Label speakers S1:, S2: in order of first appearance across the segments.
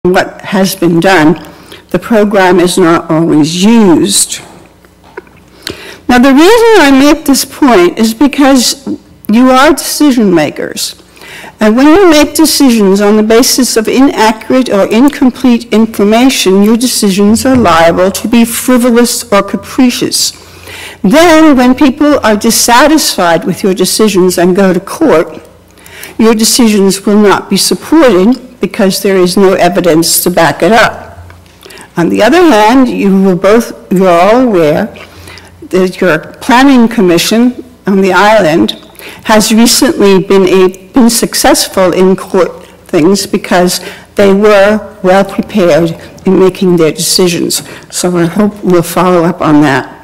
S1: what has been done, the program is not always used. Now, the reason I make this point is because you are decision makers. And when you make decisions on the basis of inaccurate or incomplete information, your decisions are liable to be frivolous or capricious. Then, when people are dissatisfied with your decisions and go to court, your decisions will not be supported because there is no evidence to back it up. On the other hand, you're all aware that your planning commission on the island has recently been successful in court things because they were well prepared in making their decisions. So I hope we'll follow up on that.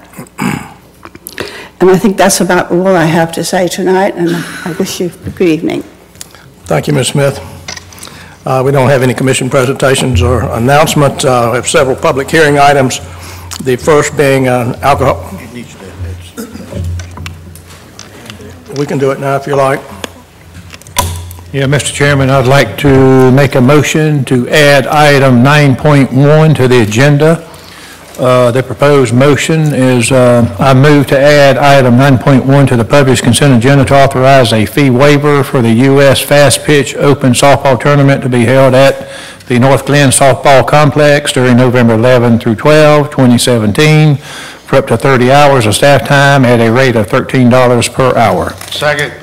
S1: And I think that's about all I have to say tonight, and I wish you a good evening.
S2: Thank you, Ms. Smith. We don't have any commission presentations or announcements. We have several public hearing items. The first being alcohol. We can do it now if you like.
S3: Yeah, Mr. Chairman, I'd like to make a motion to add item 9.1 to the agenda. The proposed motion is I move to add item 9.1 to the published consent agenda to authorize a fee waiver for the U.S. Fast Pitch Open Softball Tournament to be held at the North Glynn Softball Complex during November 11 through 12, 2017, for up to 30 hours of staff time at a rate of $13 per hour.
S4: Second.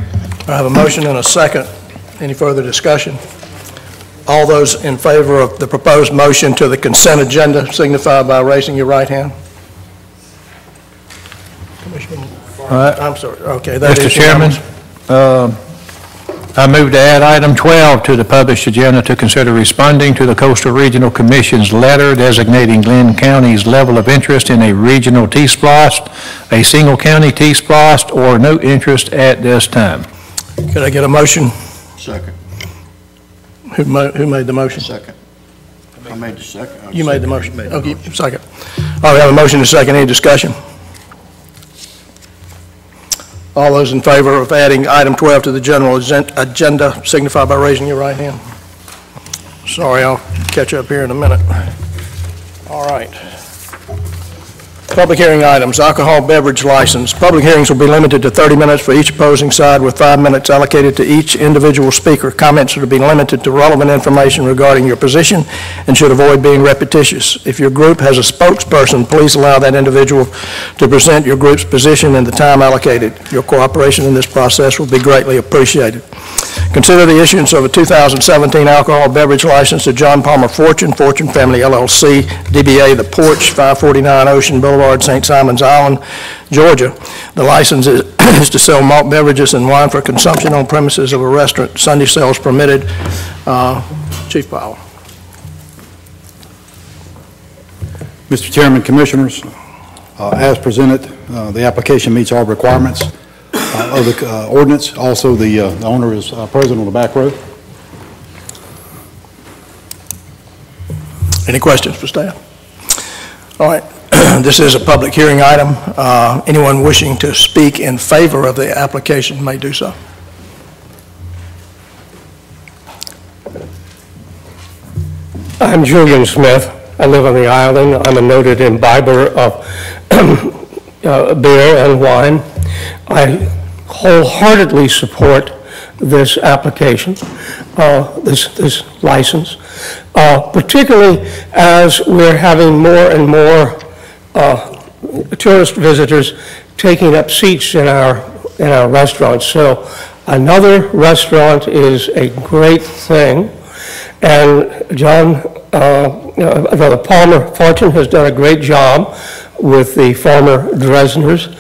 S2: I have a motion and a second. Any further discussion? All those in favor of the proposed motion to the consent agenda signify by raising your right hand. I'm sorry. Okay, that
S3: Mr.
S2: is
S3: Chairman, I move to add item 12 to the published agenda to consider responding to the Coastal Regional Commission's letter designating Glynn County's level of interest in a regional T-SPLOST, a single county T-SPLOST, or no interest at this time.
S2: Could I get a motion?
S4: Second.
S2: Who made the motion?
S4: Second. I made the second.
S2: You made the motion. Okay, second. All right, we have a motion and a second. Any discussion? All those in favor of adding item 12 to the general agenda signify by raising your right hand. Sorry, I'll catch up here in a minute. All right. Public hearing items, alcohol beverage license. Public hearings will be limited to 30 minutes for each opposing side with 5 minutes allocated to each individual speaker. Comments are to be limited to relevant information regarding your position and should avoid being repetitious. If your group has a spokesperson, please allow that individual to present your group's position in the time allocated. Your cooperation in this process will be greatly appreciated. Consider the issuance of a 2017 alcohol beverage license to John Palmer Fortune Family LLC, DBA The Porch, 549 Ocean Boulevard, St. Simons Island, Georgia. The license is to sell malt beverages and wine for consumption on premises of a restaurant. Sunday sales permitted. Chief Powell.
S5: Mr. Chairman, Commissioners, as presented, the application meets all requirements of the ordinance. Also, the owner is present on the back row.
S2: Any questions for staff? All right. This is a public hearing item. Anyone wishing to speak in favor of the application may do so.
S6: I'm Julian Smith. I live on the island. I'm a noted imbiber of beer and wine. I wholeheartedly support this application, this license, particularly as we're having more and more tourist visitors taking up seats in our restaurants. So another restaurant is a great thing, and John, Palmer Fortune has done a great job with the former Dresdners,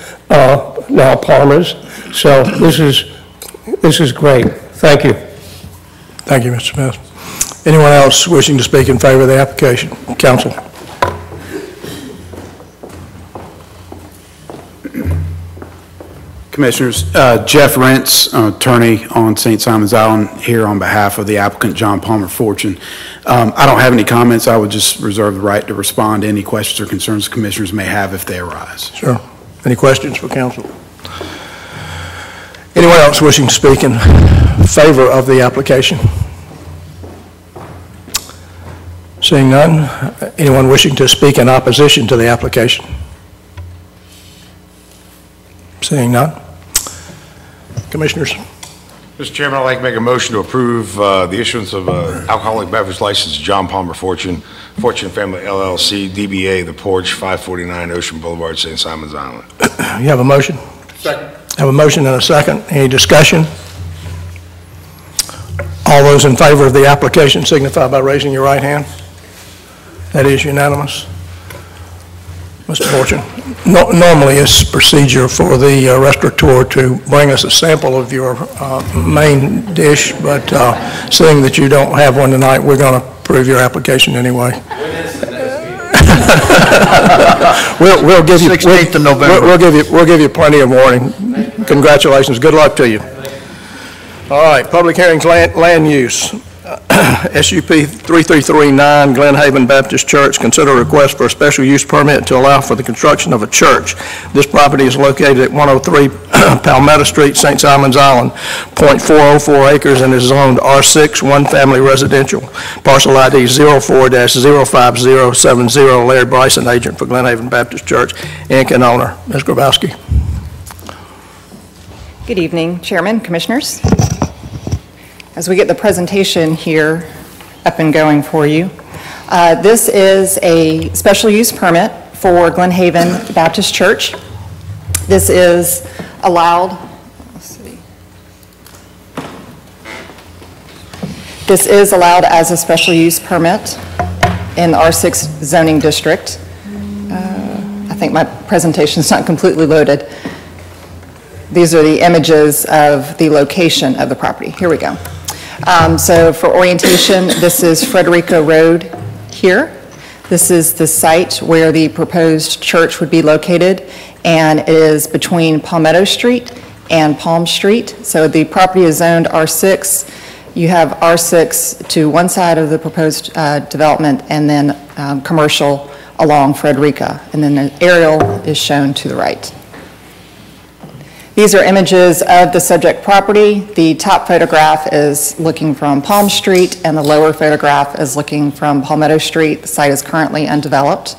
S6: now Palmers. So this is great. Thank you.
S2: Thank you, Mr. Smith. Anyone else wishing to speak in favor of the application? Council.
S5: Commissioners, Jeff Rentz, attorney on St. Simons Island, here on behalf of the applicant, John Palmer Fortune. I don't have any comments. I would just reserve the right to respond to any questions or concerns commissioners may have if they arise.
S2: Sure. Any questions for council? Anyone else wishing to speak in favor of the application? Seeing none, anyone wishing to speak in opposition to the application? Seeing none. Commissioners?
S7: Mr. Chairman, I'd like to make a motion to approve the issuance of alcoholic beverage license to John Palmer Fortune Family LLC, DBA The Porch, 549 Ocean Boulevard, St. Simons Island.
S2: You have a motion?
S7: Second.
S2: Have a motion and a second. Any discussion? All those in favor of the application signify by raising your right hand. That is unanimous. Mr. Fortune, normally it's procedure for the restaurateur to bring us a sample of your main dish, but seeing that you don't have one tonight, we're going to approve your application anyway. We'll give you
S4: 16th of November.
S2: We'll give you plenty of warning. Congratulations. Good luck to you. All right, public hearings, land use. SUP 3339, Glen Haven Baptist Church, consider a request for a special use permit to allow for the construction of a church. This property is located at 103 Palmetto Street, St. Simons Island, .404 acres, and is zoned R6, one family residential. Parcel ID 04-05070, Larry Bryson, agent for Glen Haven Baptist Church, Inc. and owner. Ms. Grabowski.
S8: Good evening, Chairman, Commissioners. As we get the presentation here up and going for you, this is a special use permit for Glen Haven Baptist Church. This is allowed, let's see. This is allowed as a special use permit in the R6 zoning district. I think my presentation is not completely loaded. These are the images of the location of the property. Here we go. So for orientation, this is Frederica Road here. This is the site where the proposed church would be located, and it is between Palmetto Street and Palm Street. So the property is zoned R6. You have R6 to one side of the proposed development, and then commercial along Frederica, and then the aerial is shown to the right. These are images of the subject property. The top photograph is looking from Palm Street, and the lower photograph is looking from Palmetto Street. The site is currently undeveloped.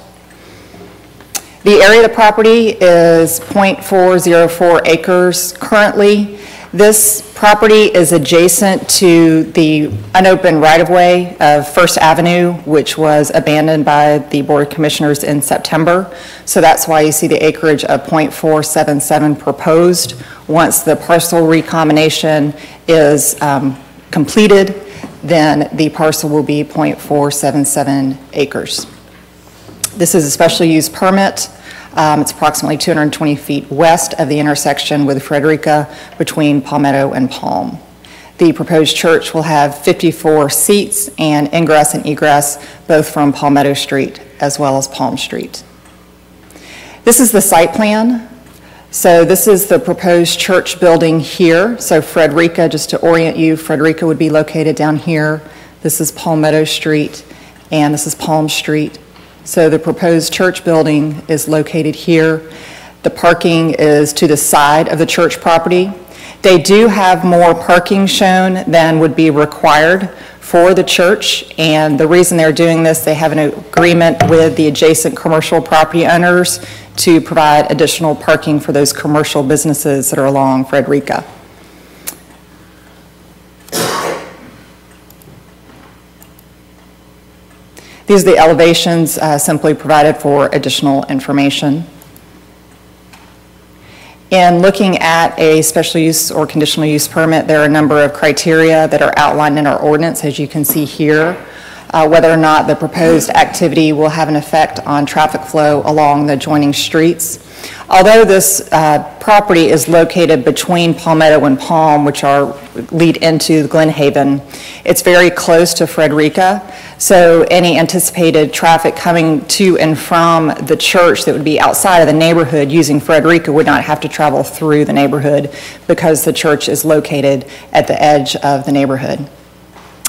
S8: The area of the property is .404 acres currently. This property is adjacent to the unopened right-of-way of First Avenue, which was abandoned by the Board of Commissioners in September. So that's why you see the acreage of .477 proposed. Once the parcel recombination is completed, then the parcel will be .477 acres. This is a special use permit. It's approximately 220 feet west of the intersection with Frederica between Palmetto and Palm. The proposed church will have 54 seats and ingress and egress both from Palmetto Street as well as Palm Street. This is the site plan. So this is the proposed church building here. So Frederica, just to orient you, Frederica would be located down here. This is Palmetto Street, and this is Palm Street. So the proposed church building is located here. The parking is to the side of the church property. They do have more parking shown than would be required for the church, and the reason they're doing this, they have an agreement with the adjacent commercial property owners to provide additional parking for those commercial businesses that are along Frederica. These are the elevations simply provided for additional information. In looking at a special use or conditional use permit, there are a number of criteria that are outlined in our ordinance, as you can see here. Whether or not the proposed activity will have an effect on traffic flow along the adjoining streets. Although this property is located between Palmetto and Palm, which lead into Glen Haven, it's very close to Frederica. So any anticipated traffic coming to and from the church that would be outside of the neighborhood using Frederica would not have to travel through the neighborhood because the church is located at the edge of the neighborhood.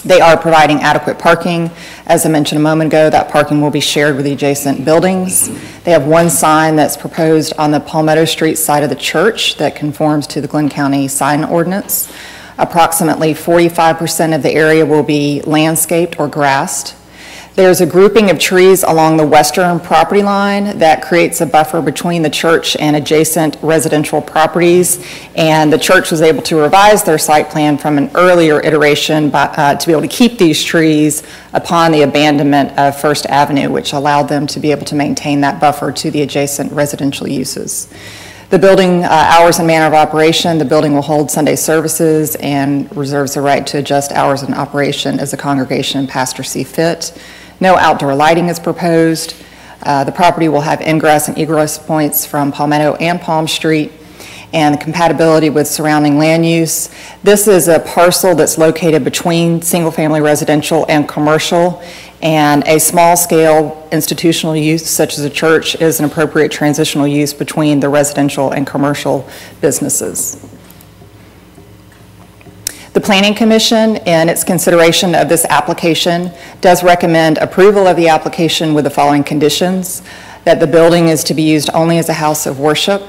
S8: They are providing adequate parking. As I mentioned a moment ago, that parking will be shared with the adjacent buildings. They have one sign that's proposed on the Palmetto Street side of the church that conforms to the Glynn County sign ordinance. Approximately 45% of the area will be landscaped or grassed. There's a grouping of trees along the western property line that creates a buffer between the church and adjacent residential properties. And the church was able to revise their site plan from an earlier iteration to be able to keep these trees upon the abandonment of First Avenue, which allowed them to be able to maintain that buffer to the adjacent residential uses. The building hours and manner of operation, the building will hold Sunday services and reserves the right to adjust hours in operation as the congregation and pastor see fit. No outdoor lighting is proposed. The property will have ingress and egress points from Palmetto and Palm Street, and the compatibility with surrounding land use. This is a parcel that's located between single-family residential and commercial, and a small-scale institutional use such as a church is an appropriate transitional use between the residential and commercial businesses. The Planning Commission, in its consideration of this application, does recommend approval of the application with the following conditions: that the building is to be used only as a house of worship,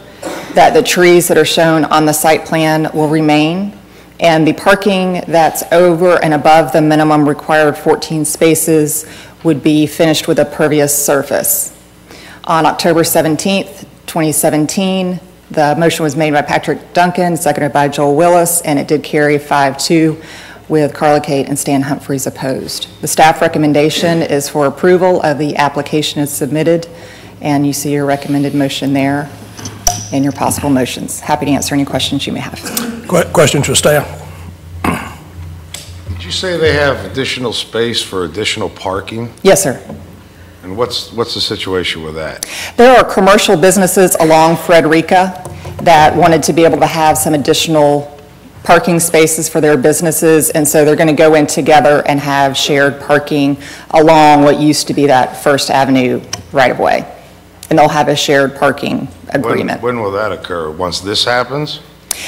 S8: that the trees that are shown on the site plan will remain, and the parking that's over and above the minimum required 14 spaces would be finished with a pervious surface. On October 17th, 2017, the motion was made by Patrick Duncan, seconded by Joel Willis, and it did carry 5-2 with Carla Kate and Stan Humphreys opposed. The staff recommendation is for approval of the application as submitted, and you see your recommended motion there and your possible motions. Happy to answer any questions you may have.
S2: Questions for staff?
S7: Did you say they have additional space for additional parking?
S8: Yes, sir.
S7: And what's the situation with that?
S8: There are commercial businesses along Frederica that wanted to be able to have some additional parking spaces for their businesses, and so they're going to go in together and have shared parking along what used to be that First Avenue right-of-way. And they'll have a shared parking agreement.
S7: When will that occur? Once this happens?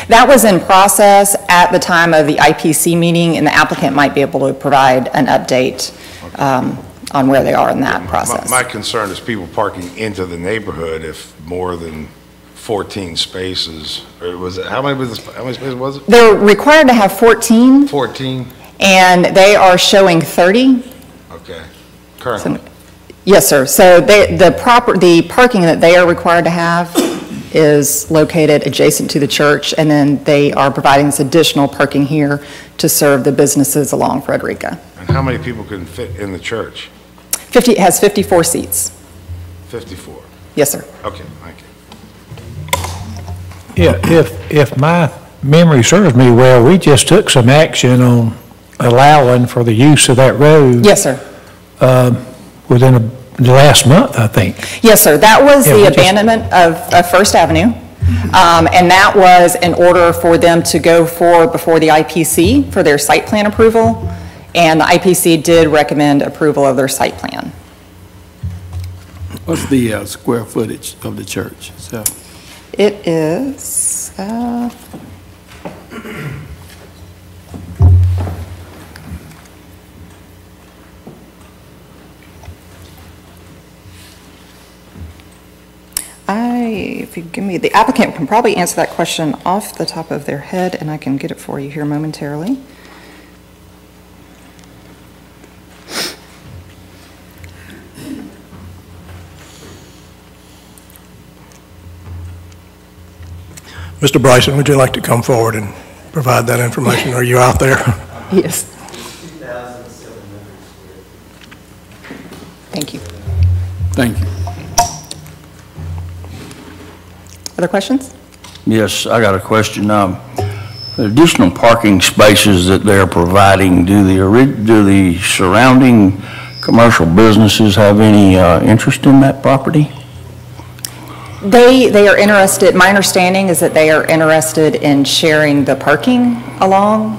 S8: That was in process at the time of the IPC meeting, and the applicant might be able to provide an update on where they are in that process.
S7: My concern is people parking into the neighborhood if more than 14 spaces, or was it, how many spaces was it?
S8: They're required to have 14.
S7: 14?
S8: And they are showing 30.
S7: Okay, currently.
S8: Yes, sir. So the parking that they are required to have is located adjacent to the church, and then they are providing this additional parking here to serve the businesses along Frederica.
S7: And how many people can fit in the church?
S8: It has 54 seats.
S7: 54?
S8: Yes, sir.
S7: Okay, thank you.
S3: Yeah, if my memory serves me well, we just took some action on allowing for the use of that road.
S8: Yes, sir.
S3: Within the last month, I think.
S8: Yes, sir. That was the abandonment of First Avenue. And that was in order for them to go before the IPC for their site plan approval. And the IPC did recommend approval of their site plan.
S9: What's the square footage of the church? So
S8: It is, if you give me, the applicant can probably answer that question off the top of their head, and I can get it for you here momentarily.
S2: Mr. Bryson, would you like to come forward and provide that information? Are you out there?
S8: Yes. Thank you.
S9: thank you.
S8: Other questions?
S4: Yes, I got a question. The additional parking spaces that they're providing, do the surrounding commercial businesses have any interest in that property?
S8: They are interested, my understanding is that they are interested in sharing the parking along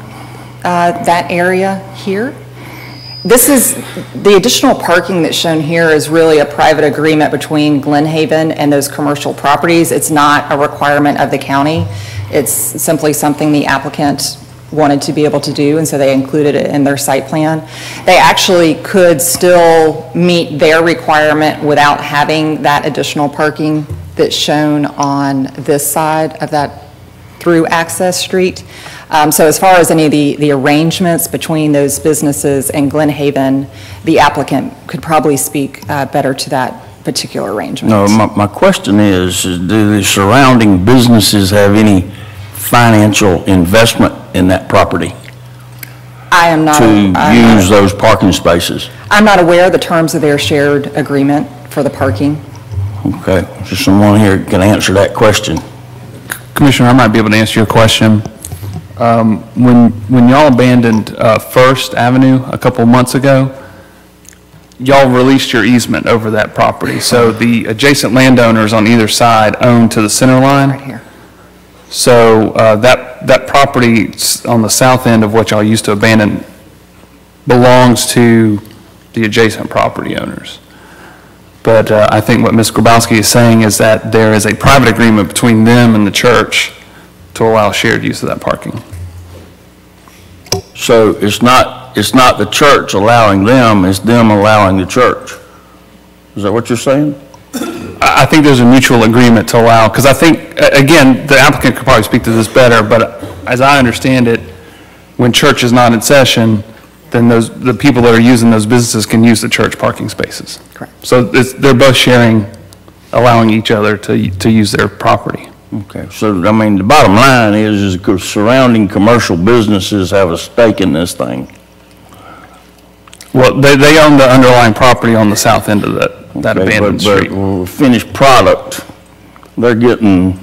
S8: that area here. The additional parking that's shown here is really a private agreement between Glen Haven and those commercial properties. It's not a requirement of the county. It's simply something the applicant wanted to be able to do, and so they included it in their site plan. They actually could still meet their requirement without having that additional parking that's shown on this side of that through Access Street. So as far as any of the arrangements between those businesses and Glen Haven, the applicant could probably speak better to that particular arrangement.
S4: No, my question is, do the surrounding businesses have any financial investment in that property
S8: I am not
S4: to use those parking spaces?
S8: I'm not aware of the terms of their shared agreement for the parking.
S4: Okay, just someone here can answer that question.
S10: Commissioner, I might be able to answer your question. When y'all abandoned First Avenue a couple months ago, y'all released your easement over that property. So the adjacent landowners on either side own to the center line.
S8: Right here.
S10: So that property on the south end of what y'all used to abandon belongs to the adjacent property owners. But I think what Ms. Grabowski is saying is that there is a private agreement between them and the church to allow shared use of that parking.
S4: So it's not the church allowing them, it's them allowing the church. Is that what you're saying?
S10: I think there's a mutual agreement to allow, because I think, again, the applicant could probably speak to this better, but as I understand it, when church is not in session, then the people that are using those businesses can use the church parking spaces.
S8: Correct.
S10: So they're both sharing, allowing each other to use their property.
S4: Okay, so I mean, the bottom line is surrounding commercial businesses have a stake in this thing.
S10: Well, they own the underlying property on the south end of that abandoned street.
S4: But finished product, they're getting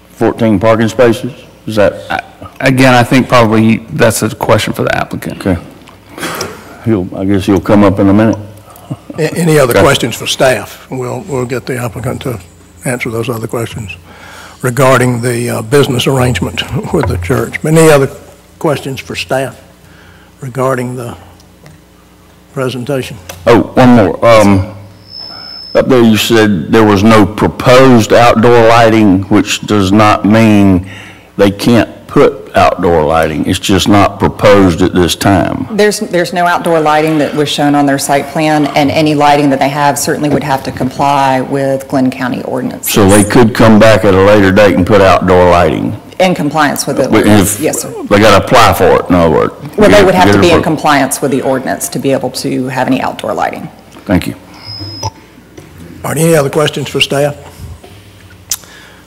S4: 14 parking spaces? Is that?
S10: Again, I think probably that's a question for the applicant.
S4: Okay. I guess he'll come up in a minute.
S2: Any other questions for staff? We'll get the applicant to answer those other questions regarding the business arrangement with the church. Any other questions for staff regarding the presentation?
S4: Oh, one more. Up there you said there was no proposed outdoor lighting, which does not mean they can't put outdoor lighting. It's just not proposed at this time.
S8: There's no outdoor lighting that was shown on their site plan, and any lighting that they have certainly would have to comply with Glynn County ordinances.
S4: So they could come back at a later date and put outdoor lighting?
S8: In compliance with the ordinance, yes, sir.
S4: They got to apply for it, in other words?
S8: Well, they would have to be in compliance with the ordinance to be able to have any outdoor lighting.
S4: Thank you.
S2: All right, any other questions for staff?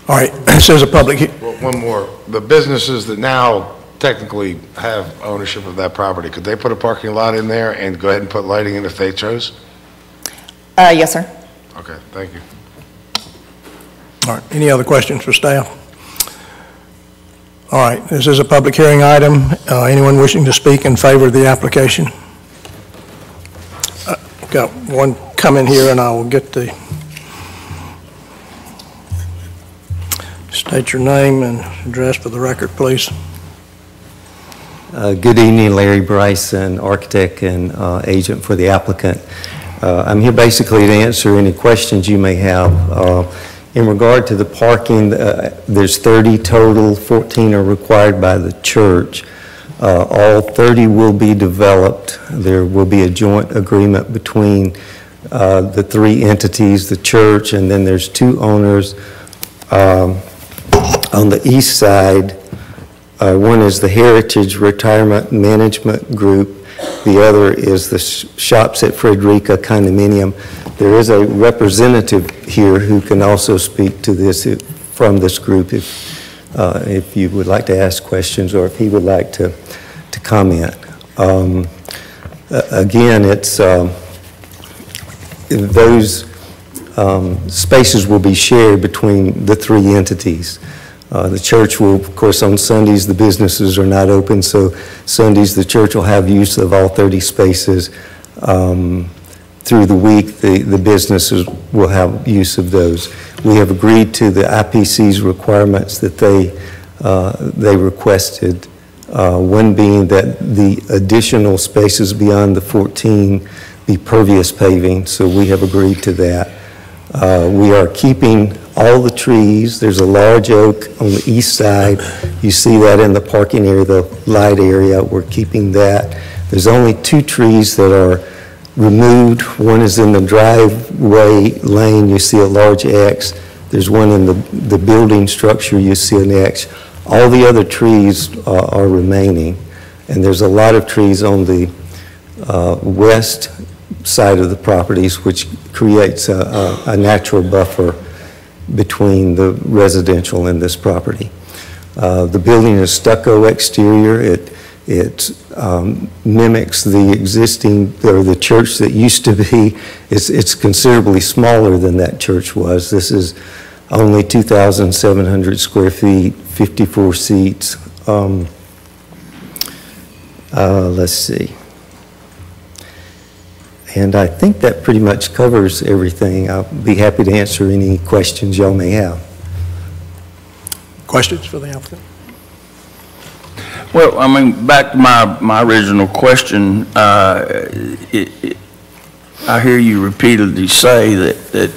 S2: All right, this is a public...
S7: Well, one more. The businesses that now technically have ownership of that property, could they put a parking lot in there and go ahead and put lighting in if they chose?
S8: Yes, sir.
S7: Okay, thank you.
S2: All right, any other questions for staff? All right, this is a public hearing item. Anyone wishing to speak in favor of the application? Got one come in here, and I will get the... State your name and address for the record, please.
S11: Good evening, Larry Bryson, architect and agent for the applicant. I'm here basically to answer any questions you may have. In regard to the parking, there's 30 total, 14 are required by the church. All 30 will be developed. There will be a joint agreement between the three entities, the church, and then there's two owners on the east side. One is the Heritage Retirement Management Group. The other is the Shops at Frederica Condominium. There is a representative here who can also speak to this from this group if you would like to ask questions or if he would like to comment. Again, it's those spaces will be shared between the three entities. The church will, of course, on Sundays, the businesses are not open, so Sundays the church will have use of all 30 spaces. Through the week, the businesses will have use of those. We have agreed to the IPC's requirements that they requested, one being that the additional spaces beyond the 14 be pervious paving, so we have agreed to that. We are keeping all the trees. There's a large oak on the east side. You see that in the parking area, the light area. We're keeping that. There's only two trees that are removed. One is in the driveway lane. You see a large X. There's one in the building structure. You see an X. All the other trees are remaining, and there's a lot of trees on the west side of the properties, which creates a natural buffer between the residential and this property. The building is stucco exterior. It mimics the existing, or the church that used to be. It's considerably smaller than that church was. This is only 2,700 square feet, 54 seats. Let's see. And I think that pretty much covers everything. I'll be happy to answer any questions y'all may have.
S2: Questions for the applicant?
S4: Well, I mean, back to my original question, I hear you repeatedly say that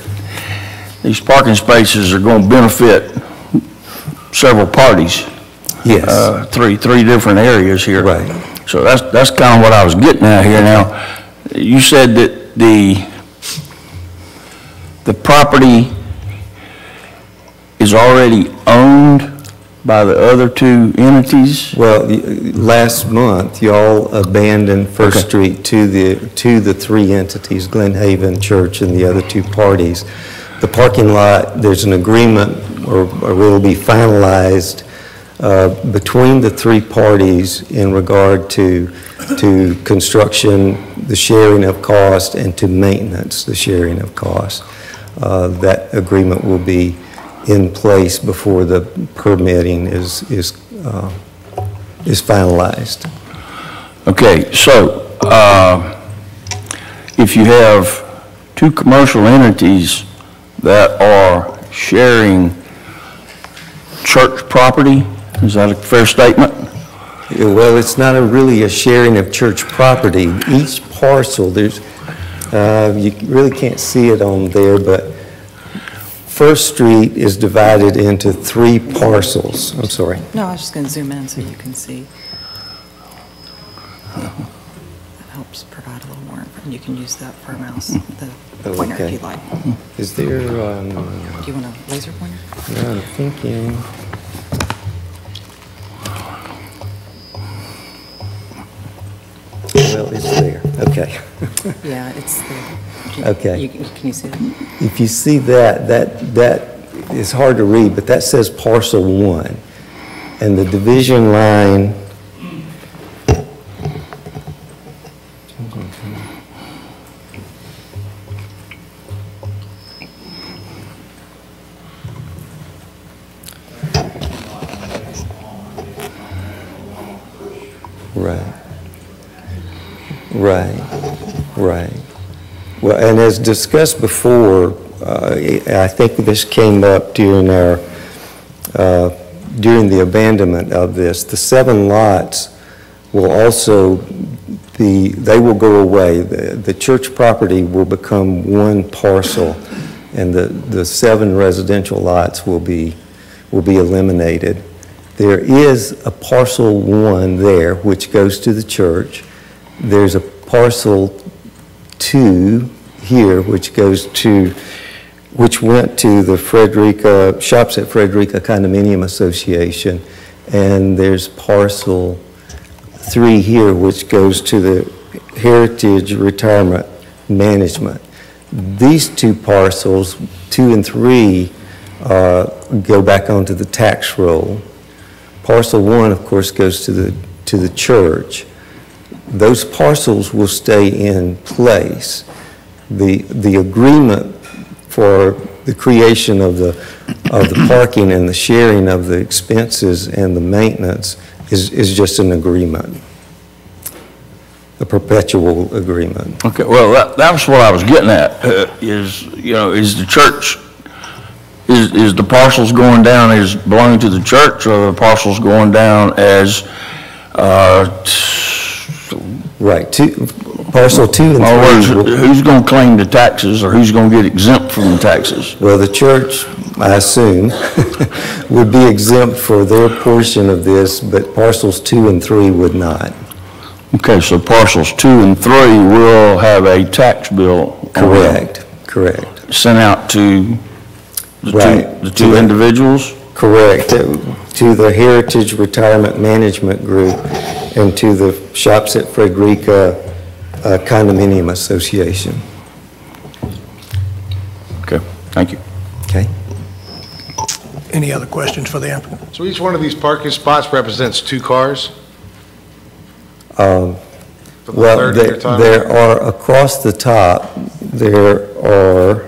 S4: these parking spaces are going to benefit several parties.
S11: Yes.
S4: Three different areas here.
S11: Right.
S4: So that's kind of what I was getting at here. Now, you said that the property is already owned by the other two entities?
S11: Well, last month, y'all abandoned First Street to the three entities, Glen Haven Church and the other two parties. The parking lot, there's an agreement, or will be finalized between the three parties in regard to construction, the sharing of cost, and to maintenance, the sharing of cost. That agreement will be in place before the permitting is finalized.
S4: Okay, so if you have two commercial entities that are sharing church property, is that a fair statement?
S11: Well, it's not really a sharing of church property. Each parcel, there's, you really can't see it on there, but First Street is divided into three parcels. I'm sorry.
S8: No, I was just going to zoom in so you can see. That helps provide a little more information. You can use that for a mouse, the pointer if you'd like.
S11: Is there...
S8: Do you want a laser pointer?
S11: No, I'm thinking... Well, it's there. Okay.
S8: Yeah, it's the...
S11: Okay.
S8: Can you see it?
S11: If you see that is hard to read, but that says parcel 1. And the division line... Right. Well, and as discussed before, I think this came up during during the abandonment of this. The 7 lots will also they will go away. The church property will become one parcel, and the 7 residential lots will be eliminated. There is a parcel 1 there, which goes to the church. There's a parcel 2 here, which went to the Shops at Frederica Condominium Association, and there's parcel 3 here, which goes to the Heritage Retirement Management. These 2 parcels, 2 and 3, go back onto the tax roll. Parcel 1, of course, goes to the church. Those parcels will stay in place. The agreement for the creation of the parking and the sharing of the expenses and the maintenance is just an agreement, a perpetual agreement.
S4: Okay, well, that's what I was getting at, is the church, is the parcels going down as belonging to the church, or are the parcels going down as,
S11: right, parcel 2 and 3.
S4: In other words, who's going to claim the taxes, or who's going to get exempt from the taxes?
S11: Well, the church, I assume, would be exempt for their portion of this, but parcels 2 and 3 would not.
S4: Okay, so parcels 2 and 3 will have a tax bill.
S11: Correct.
S4: Sent out to the two individuals?
S11: Correct. To the Heritage Retirement Management Group and to the Shops at Frederica Condominium Association.
S4: Okay, thank you.
S11: Okay.
S2: Any other questions for the applicant?
S7: So each one of these parking spots represents 2 cars?
S11: Well, there are across the top, there are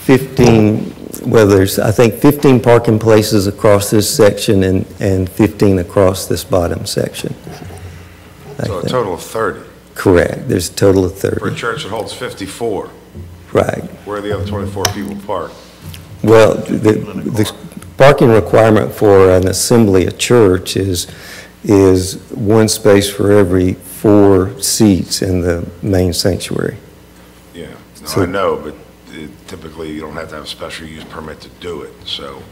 S11: 15, well, there's, I think, 15 parking places across this section and 15 across this bottom section.
S7: So a total of 30?
S11: Correct. There's a total of 30.
S7: For a church that holds 54?
S11: Right.
S7: Where are the other 24 people parked?
S11: Well, the parking requirement for an assembly at church is 1 space for every 4 seats in the main sanctuary.
S7: Yeah, no, I know, but typically you don't have to have a special use permit to do it, so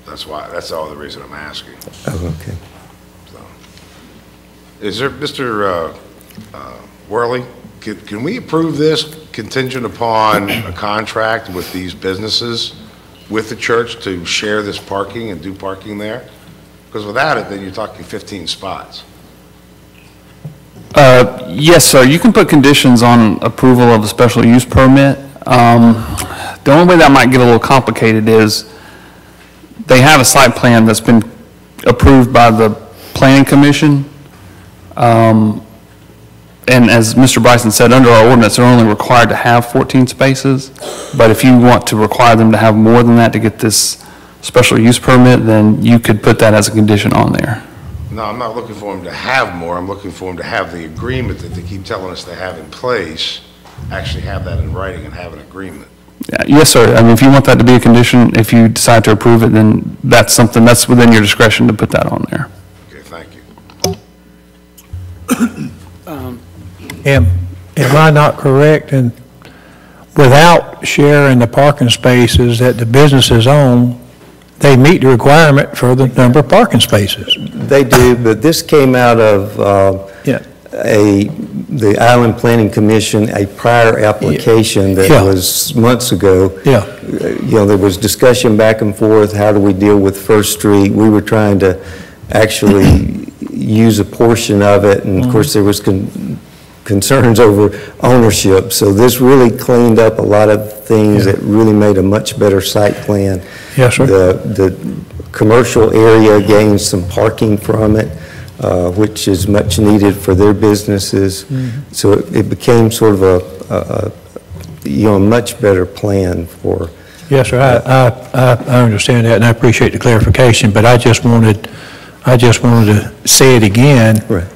S7: that's all the reason I'm asking.
S11: Oh, okay.
S7: So, is there, Mr. Worley, can we approve this contingent upon a contract with these businesses with the church to share this parking and do parking there? Because without it, then you're talking 15 spots.
S10: Yes, sir. You can put conditions on approval of a special use permit. The only way that might get a little complicated is they have a site plan that's been approved by the Planning Commission. And as Mr. Bryson said, under our ordinance, they're only required to have 14 spaces. But if you want to require them to have more than that to get this special use permit, then you could put that as a condition on there.
S7: No, I'm not looking for them to have more. I'm looking for them to have the agreement that they keep telling us they have in place, actually have that in writing and have an agreement.
S10: Yeah, yes, sir. I mean, if you want that to be a condition, if you decide to approve it, then that's something that's within your discretion to put that on there.
S7: Okay, thank you.
S3: Am I not correct in, without sharing the parking spaces that the businesses own, they meet the requirement for the number of parking spaces?
S11: They do, but this came out of the Island Planning Commission, a prior application that was months ago.
S3: Yeah.
S11: You know, there was discussion back and forth, how do we deal with First Street? We were trying to actually use a portion of it, and of course there was concerns over ownership. So this really cleaned up a lot of things. It really made a much better site plan.
S3: Yes, sir.
S11: The commercial area gained some parking from it, which is much needed for their businesses. So it became sort of a much better plan for.
S3: Yes, sir. I understand that, and I appreciate the clarification. But I just wanted to say it again.
S11: Right.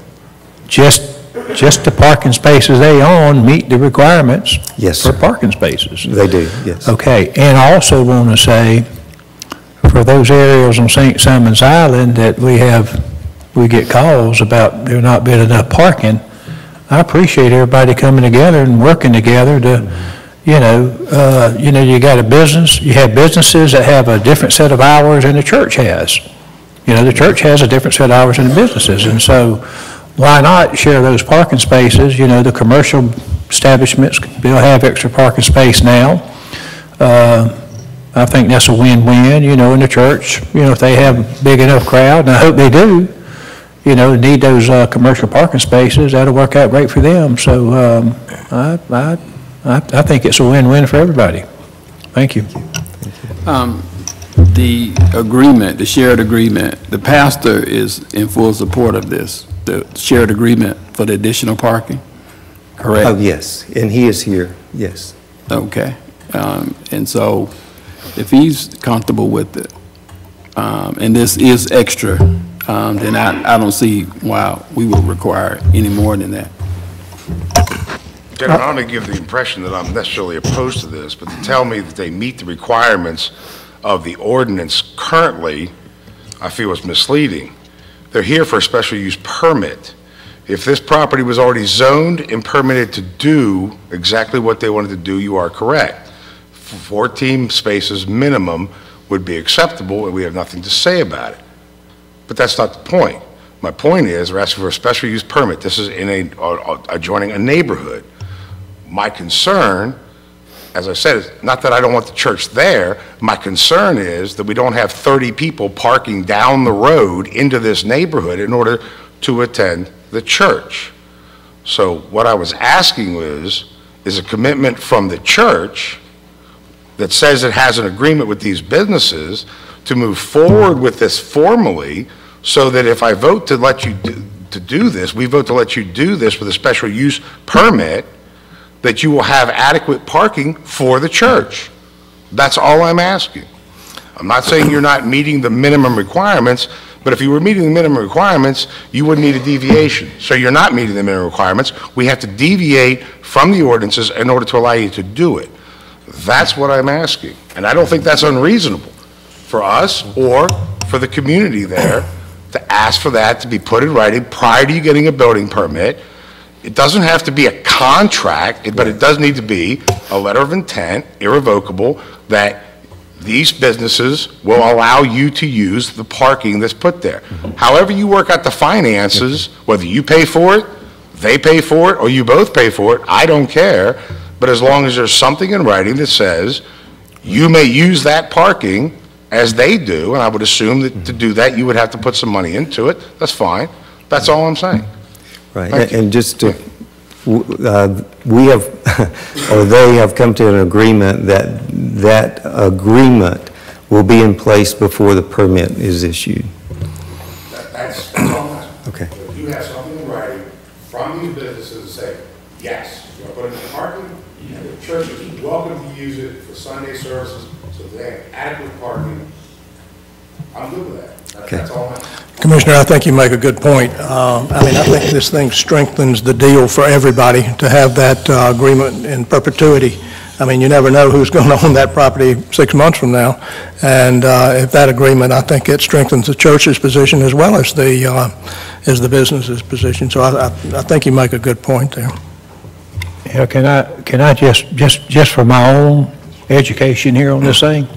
S3: Just the parking spaces they own meet the requirements for parking spaces.
S11: They do, yes.
S3: Okay, and I also want to say, for those areas on St. Simon's Island that we get calls about there not being enough parking, I appreciate everybody coming together and working together to, you got a business, you have businesses that have a different set of hours than the church has. You know, the church has a different set of hours than the businesses, and so why not share those parking spaces? You know, the commercial establishments, they'll have extra parking space now. I think that's a win-win, you know, in the church. You know, if they have a big enough crowd, and I hope they do, you know, need those commercial parking spaces, that'll work out great for them. So I think it's a win-win for everybody. Thank you.
S9: The agreement, the shared agreement, the pastor is in full support of this, the shared agreement for the additional parking, correct?
S11: Oh, yes, and he is here, yes.
S9: Okay. And so if he's comfortable with it, and this is extra, then I don't see why we would require any more than that.
S7: Gentlemen, I don't want to give the impression that I'm necessarily opposed to this, but to tell me that they meet the requirements of the ordinance currently, I feel is misleading. They're here for a special use permit. If this property was already zoned and permitted to do exactly what they wanted to do, you are correct. 14 spaces minimum would be acceptable, and we have nothing to say about it. But that's not the point. My point is, we're asking for a special use permit. This is in adjoining a neighborhood. My concern, as I said, it's not that I don't want the church there. My concern is that we don't have 30 people parking down the road into this neighborhood in order to attend the church. So what I was asking is a commitment from the church that says it has an agreement with these businesses to move forward with this formally, so that if I vote to let you do this, we vote to let you do this with a special use permit, that you will have adequate parking for the church. That's all I'm asking. I'm not saying you're not meeting the minimum requirements, but if you were meeting the minimum requirements, you wouldn't need a deviation. So you're not meeting the minimum requirements. We have to deviate from the ordinances in order to allow you to do it. That's what I'm asking. And I don't think that's unreasonable for us or for the community there to ask for that to be put in writing prior to you getting a building permit. It doesn't have to be a contract, but it does need to be a letter of intent, irrevocable, that these businesses will allow you to use the parking that's put there. However you work out the finances, whether you pay for it, they pay for it, or you both pay for it, I don't care. But as long as there's something in writing that says you may use that parking as they do, and I would assume that to do that you would have to put some money into it, that's fine. That's all I'm saying.
S11: Right, and just to, we have, or they have come to an agreement that that agreement will be in place before the permit is issued.
S7: That's all I'm asking.
S11: Okay.
S7: If you have something in writing from these businesses that say, yes, you're going to put it in the parking, and the church is welcome to use it for Sunday services, so they have adequate parking, I'm good with that. That's all I'm asking.
S2: Commissioner, I think you make a good point. I think this thing strengthens the deal for everybody to have that agreement in perpetuity. You never know who's going to own that property 6 months from now. And if that agreement, I think it strengthens the church's position as well as the business's position. So I think you make a good point there.
S3: Yeah, can I just for my own education here on this thing,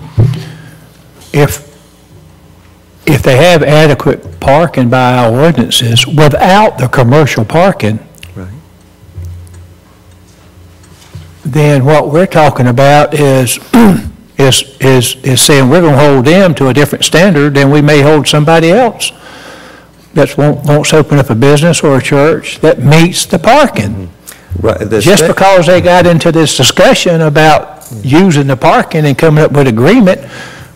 S3: if they have adequate parking by our ordinances without the commercial parking,
S11: right,
S3: then what we're talking about is saying we're going to hold them to a different standard than we may hold somebody else that wants to open up a business or a church that meets the parking.
S11: Right,
S3: just because they got into this discussion about using the parking and coming up with agreement,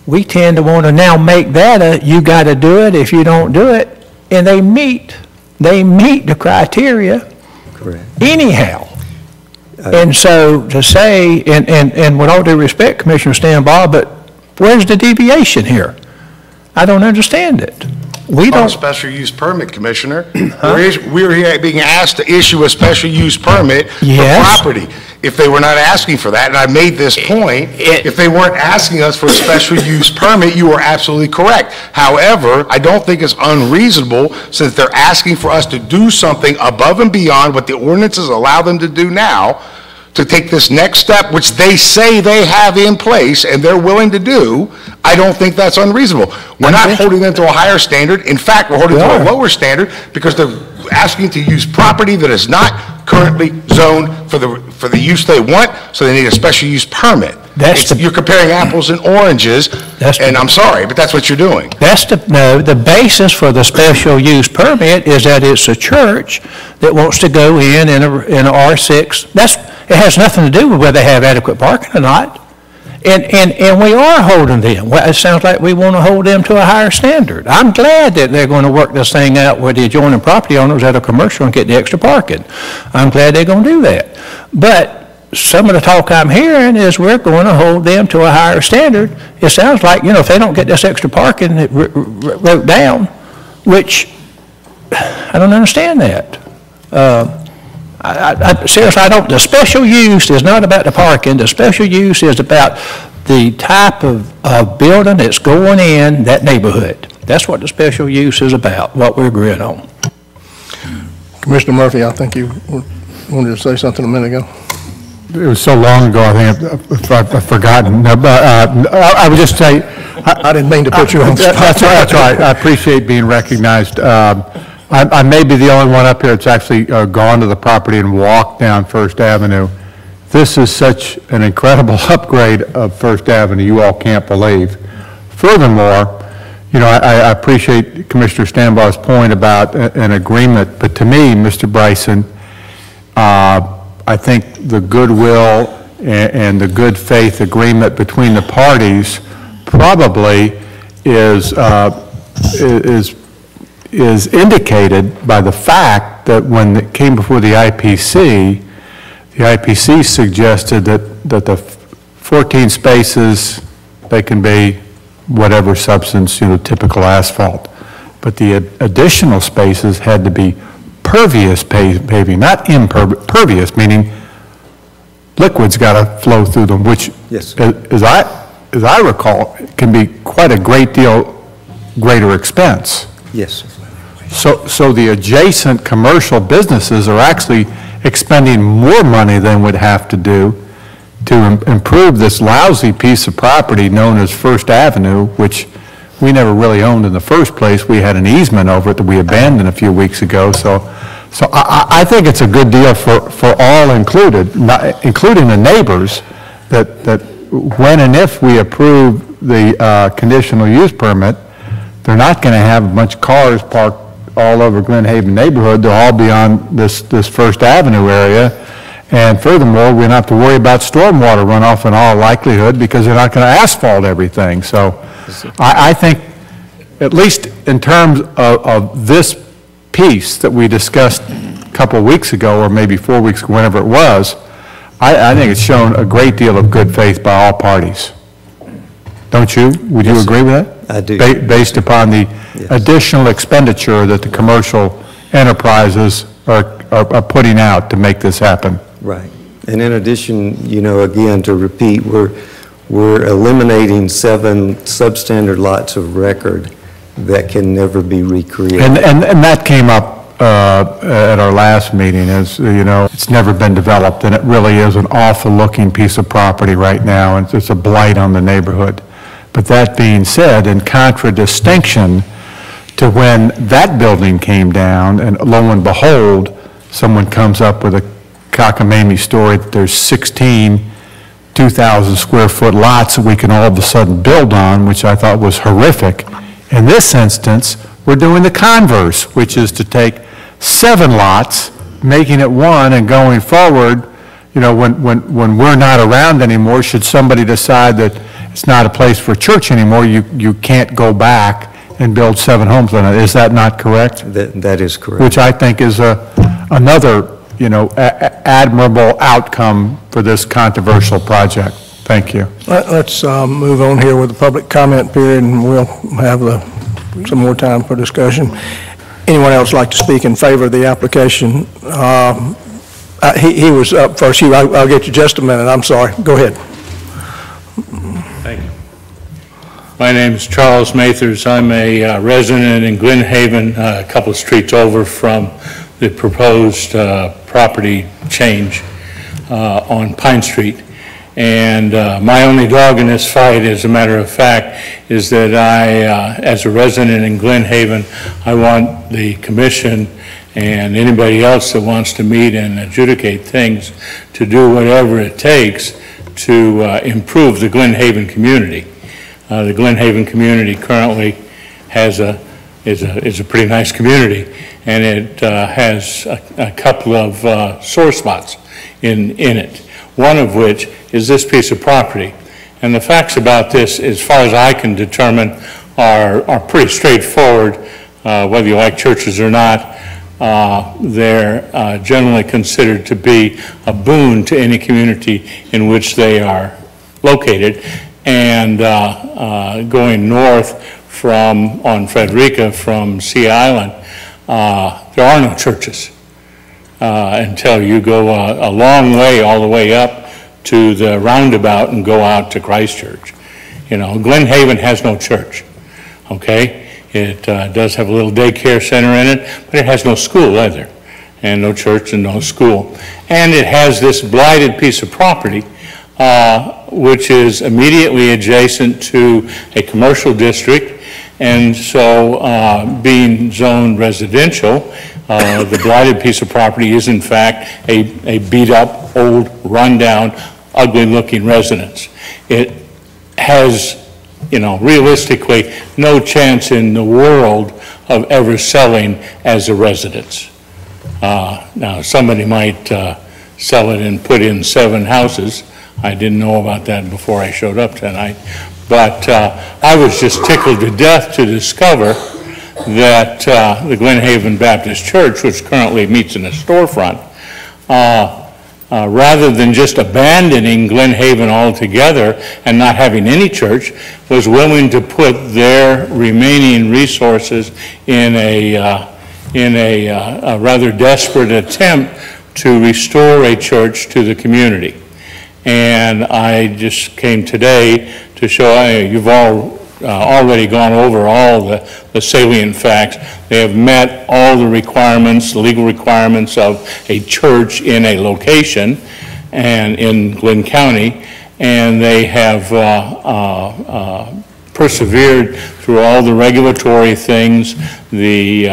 S3: we tend to want to now make that you got to do it if you don't do it, and they meet the criteria.
S11: Correct.
S3: Anyhow. And so to say, and with all due respect, Commissioner Stanbaugh, but where's the deviation here? I don't understand it. We don't.
S7: On a special use permit, Commissioner. We're being asked to issue a special use permit for property. If they were not asking for that, and I made this point, if they weren't asking us for a special use permit, you are absolutely correct. However, I don't think it's unreasonable, since they're asking for us to do something above and beyond what the ordinances allow them to do now, to take this next step, which they say they have in place and they're willing to do. I don't think that's unreasonable. We're not holding them to a higher standard. In fact, we're holding them to a lower standard because they're asking to use property that is not currently zoned for the use they want, so they need a special use permit. You're comparing apples and oranges, and I'm sorry, but that's what you're doing.
S3: The basis for the special use permit is that it's a church that wants to go in an R6. It has nothing to do with whether they have adequate parking or not. And we are holding them. Well, it sounds like we want to hold them to a higher standard. I'm glad that they're going to work this thing out with the adjoining property owners that are commercial and get the extra parking. I'm glad they're going to do that. But some of the talk I'm hearing is we're going to hold them to a higher standard. It sounds like, if they don't get this extra parking wrote down, which I don't understand that. Seriously, I don't. The special use is not about the parking. The special use is about the type of building that's going in that neighborhood. That's what the special use is about, what we're agreeing on.
S2: Commissioner Murphy, I think you wanted to say something a minute ago.
S12: It was so long ago, I think I've forgotten. But I would just say,
S2: I didn't mean to put you on the spot.
S12: That's right. I appreciate being recognized. I may be the only one up here that's actually gone to the property and walked down First Avenue. This is such an incredible upgrade of First Avenue, you all can't believe. Furthermore, you know, I appreciate Commissioner Stanbaugh's point about an agreement, but to me, Mr. Bryson, I think the goodwill and the good faith agreement between the parties probably is indicated by the fact that when it came before the IPC suggested that the 14 spaces, they can be whatever substance, you know, typical asphalt. But the additional spaces had to be pervious paving, not impervious, meaning liquid's got to flow through them, which,
S11: yes,
S12: as I recall, can be quite a great deal greater expense.
S11: Yes.
S12: So the adjacent commercial businesses are actually expending more money than would have to do to improve this lousy piece of property known as First Avenue, which we never really owned in the first place. We had an easement over it that we abandoned a few weeks ago. So I think it's a good deal for all included, including the neighbors, that when and if we approve the conditional use permit, they're not going to have a bunch of cars parked all over Glen Haven neighborhood. They'll all be on this First Avenue area. And furthermore, we don't have to worry about stormwater runoff in all likelihood because they're not going to asphalt everything. So I think, at least in terms of this piece that we discussed a couple of weeks ago, or maybe 4 weeks ago, whenever it was, I think it's shown a great deal of good faith by all parties. Don't you? Would you agree with that?
S11: I do.
S12: Based upon the additional expenditure that the commercial enterprises are putting out to make this happen.
S11: Right. And in addition, you know, again, to repeat, we're eliminating 7 substandard lots of record that can never be recreated.
S12: And that came up at our last meeting, as you know, it's never been developed, and it really is an awful looking piece of property right now, and it's a blight on the neighborhood. But that being said, in contradistinction to when that building came down, and lo and behold, someone comes up with a cockamamie story that there's 16 2,000 square foot lots that we can all of a sudden build on, which I thought was horrific. In this instance, we're doing the converse, which is to take 7 lots, making it 1, and going forward, you know, when we're not around anymore, should somebody decide that it's not a place for church anymore, you can't go back and build 7 homes on it. Is that not correct?
S11: That is correct.
S12: Which I think is another, you know, admirable outcome for this controversial project. Thank you.
S2: Let's move on here with the public comment period, and we'll have some more time for discussion. Anyone else like to speak in favor of the application? He was up first. I'll get you just a minute. I'm sorry. Go ahead.
S13: Thank you. My name is Charles Mathers. I'm a resident in Glen Haven, a couple of streets over from the proposed property change on Pine Street. And my only dog in this fight, as a matter of fact, is that as a resident in Glen Haven, I want the commission and anybody else that wants to meet and adjudicate things to do whatever it takes to improve the Glen Haven community. The Glen Haven community currently is a pretty nice community, and it has a couple of sore spots in it. One of which is this piece of property. And the facts about this, as far as I can determine, are pretty straightforward. Whether you like churches or not, they're generally considered to be a boon to any community in which they are located. And going north on Frederica from Sea Island, there are no churches until you go a long way, all the way up to the roundabout and go out to Christchurch. You know, Glen Haven has no church, okay? It does have a little daycare center in it, but it has no school either, and no church and no school. And it has this blighted piece of property, which is immediately adjacent to a commercial district, and so being zoned residential, the blighted piece of property is in fact a beat-up, old, run-down, ugly-looking residence. It has, you know, realistically, no chance in the world of ever selling as a residence. Now, somebody might sell it and put in 7 houses. I didn't know about that before I showed up tonight. But I was just tickled to death to discover that the Glen Haven Baptist Church, which currently meets in a storefront, rather than just abandoning Glen Haven altogether and not having any church, was willing to put their remaining resources in a rather desperate attempt to restore a church to the community. And I just came today to show, you've all already gone over all the salient facts. They have met all the requirements, the legal requirements of a church in a location and in Glynn County, and they have persevered through all the regulatory things. The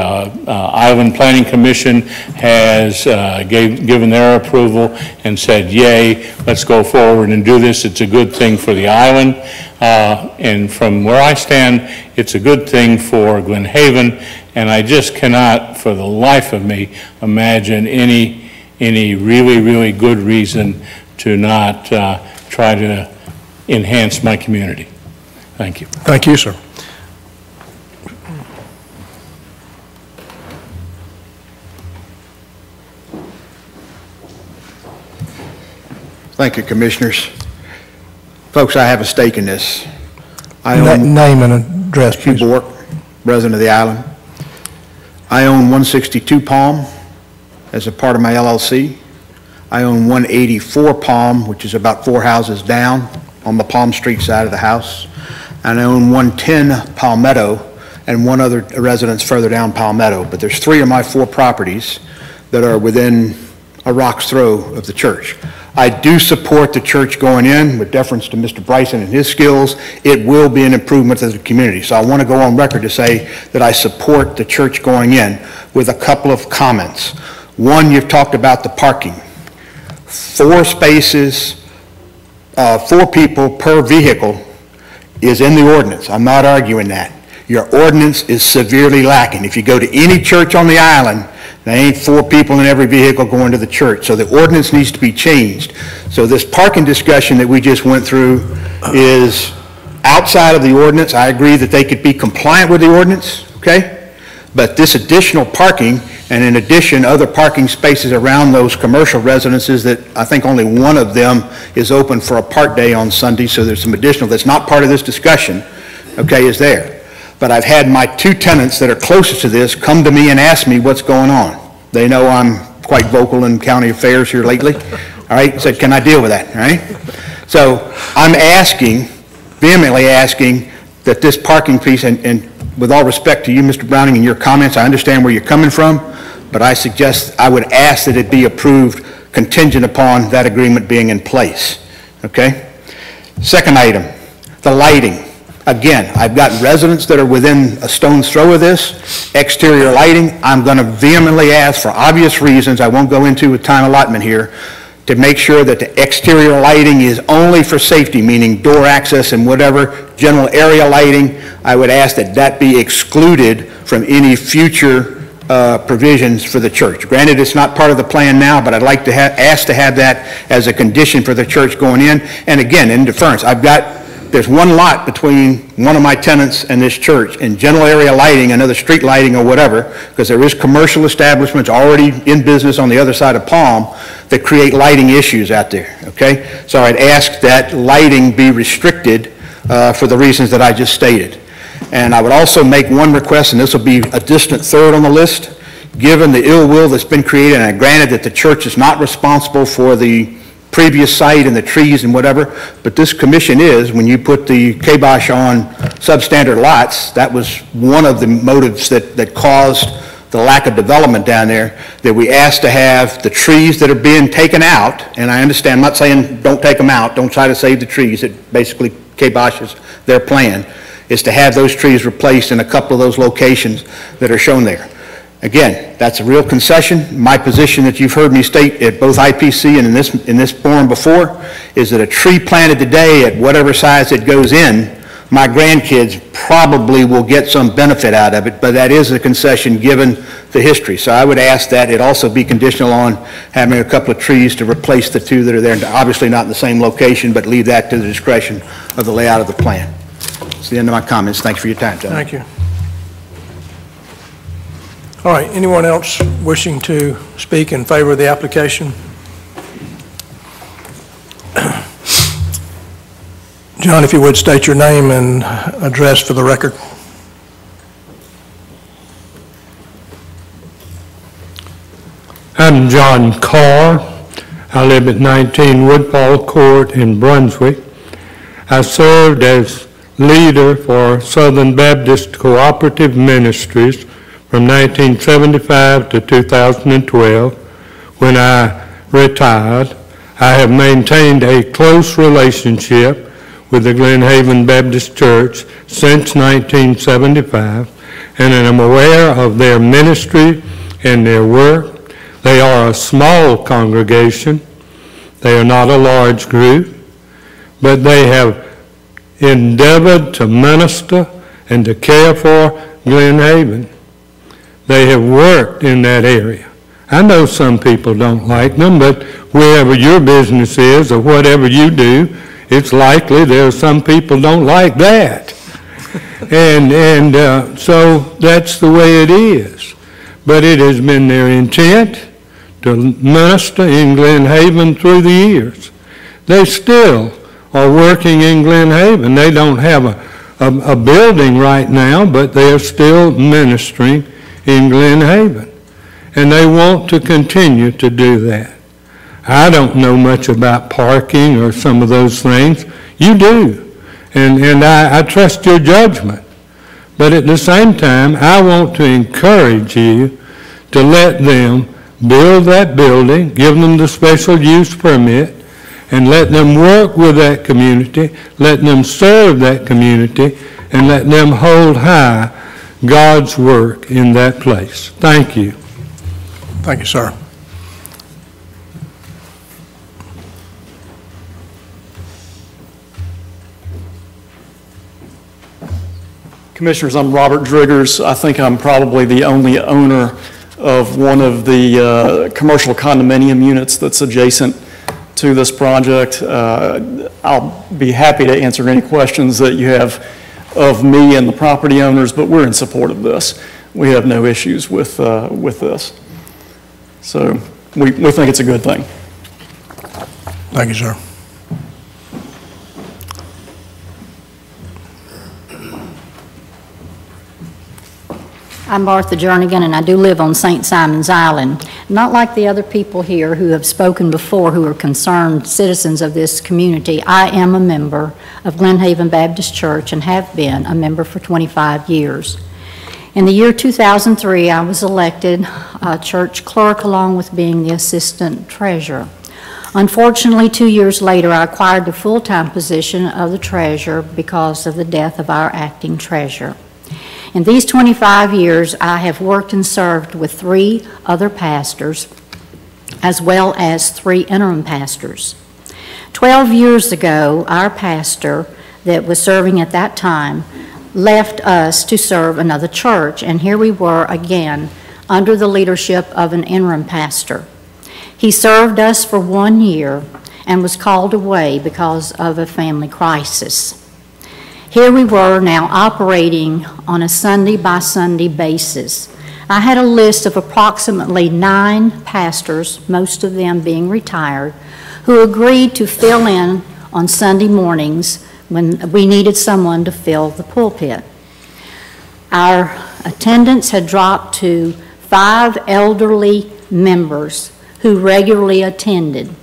S13: Island Planning Commission has given their approval and said, yay, let's go forward and do this. It's a good thing for the island. And from where I stand, it's a good thing for Glen Haven. And I just cannot, for the life of me, imagine any really, really good reason to not try to enhance my community. Thank you.
S2: Thank you, sir.
S14: Thank you, Commissioners. Folks, I have a stake in this. I own
S2: Name and address,
S14: Hugh
S2: please.
S14: Bork, resident of the island. I own 162 Palm as a part of my LLC. I own 184 Palm, which is about 4 houses down on the Palm Street side of the house. And I own 110 Palmetto and 1 other residence further down Palmetto. But there's 3 of my 4 properties that are within a rock's throw of the church. I do support the church going in with deference to Mr. Bryson and his skills. It will be an improvement to the community. So I want to go on record to say that I support the church going in with a couple of comments. One, you've talked about the parking. 4 spaces, 4 people per vehicle is in the ordinance. I'm not arguing that. Your ordinance is severely lacking. If you go to any church on the island, there ain't 4 people in every vehicle going to the church. So the ordinance needs to be changed. So this parking discussion that we just went through is outside of the ordinance. I agree that they could be compliant with the ordinance, okay? But this additional parking, and in addition, other parking spaces around those commercial residences that I think only 1 of them is open for a part day on Sunday, so there's some additional that's not part of this discussion, okay, is there. But I've had my 2 tenants that are closest to this come to me and ask me what's going on. They know I'm quite vocal in county affairs here lately, all right? Said, can I deal with that, all right? So I'm asking, vehemently asking, that this parking piece, and with all respect to you, Mr. Browning, and your comments, I understand where you're coming from, but I suggest, I would ask that it be approved contingent upon that agreement being in place, okay? Second item, the lighting. Again, I've got residents that are within a stone's throw of this. Exterior lighting, I'm going to vehemently ask, for obvious reasons I won't go into with time allotment here, to make sure that the exterior lighting is only for safety, meaning door access and whatever general area lighting. I would ask that that be excluded from any future provisions for the church. Granted, it's not part of the plan now, but I'd like to ask to have that as a condition for the church going in. And again, in deference, there's 1 lot between 1 of my tenants and this church, and general area lighting, another street lighting or whatever, because there is commercial establishments already in business on the other side of Palm that create lighting issues out there, okay? So I'd ask that lighting be restricted for the reasons that I just stated. And I would also make one request, and this will be a distant third on the list, given the ill will that's been created, and granted that the church is not responsible for the previous site and the trees and whatever, but this commission is, when you put the kibosh on substandard lots, that was one of the motives that caused the lack of development down there, that we asked to have the trees that are being taken out, and I understand, I'm not saying don't take them out, don't try to save the trees, it basically kiboshes their plan, is to have those trees replaced in a couple of those locations that are shown there. Again, that's a real concession. My position that you've heard me state at both IPC and in this forum before is that a tree planted today at whatever size it goes in, my grandkids probably will get some benefit out of it, but that is a concession given the history. So I would ask that it also be conditional on having a couple of trees to replace the two that are there, obviously not in the same location, but leave that to the discretion of the layout of the plan. That's the end of my comments. Thank you for your time, gentlemen.
S2: Thank you. All right, anyone else wishing to speak in favor of the application? John, if you would state your name and address for the record.
S13: I'm John Carr. I live at 19 Woodfall Court in Brunswick. I served as leader for Southern Baptist Cooperative Ministries from 1975 to 2012. When I retired, I have maintained a close relationship with the Glen Haven Baptist Church since 1975, and I'm aware of their ministry and their work. They are a small congregation. They are not a large group, but they have endeavored to minister and to care for Glen Haven. They have worked in that area. I know some people don't like them, but wherever your business is or whatever you do, it's likely there are some people don't like that. So that's the way it is. But it has been their intent to minister in Glen Haven through the years. They still are working in Glen Haven. They don't have a building right now, but they are still ministering in Glen Haven. And they want to continue to do that. I don't know much about parking or some of those things. You do. And I trust your judgment. But at the same time, I want to encourage you to let them build that building, give them the special use permit, and let them work with that community, let them serve that community, and let them hold high God's work in that place. Thank you.
S2: Thank you, sir.
S15: Commissioners, I'm Robert Driggers. I think I'm probably the only owner of one of the commercial condominium units that's adjacent to this project. I'll be happy to answer any questions that you have of me and the property owners, but we're in support of this. We have no issues with this. So we think it's a good thing.
S2: Thank you, sir.
S16: I'm Martha Jernigan, and I do live on St. Simon's Island. Not like the other people here who have spoken before who are concerned citizens of this community, I am a member of Glen Haven Baptist Church and have been a member for 25 years. In the year 2003, I was elected church clerk along with being the assistant treasurer. Unfortunately, 2 years later, I acquired the full-time position of the treasurer because of the death of our acting treasurer. In these 25 years, I have worked and served with 3 other pastors, as well as 3 interim pastors. 12 years ago, our pastor that was serving at that time left us to serve another church, and here we were again under the leadership of an interim pastor. He served us for 1 year and was called away because of a family crisis. Here we were now operating on a Sunday-by-Sunday basis. I had a list of approximately 9 pastors, most of them being retired, who agreed to fill in on Sunday mornings when we needed someone to fill the pulpit. Our attendance had dropped to 5 elderly members who regularly attended.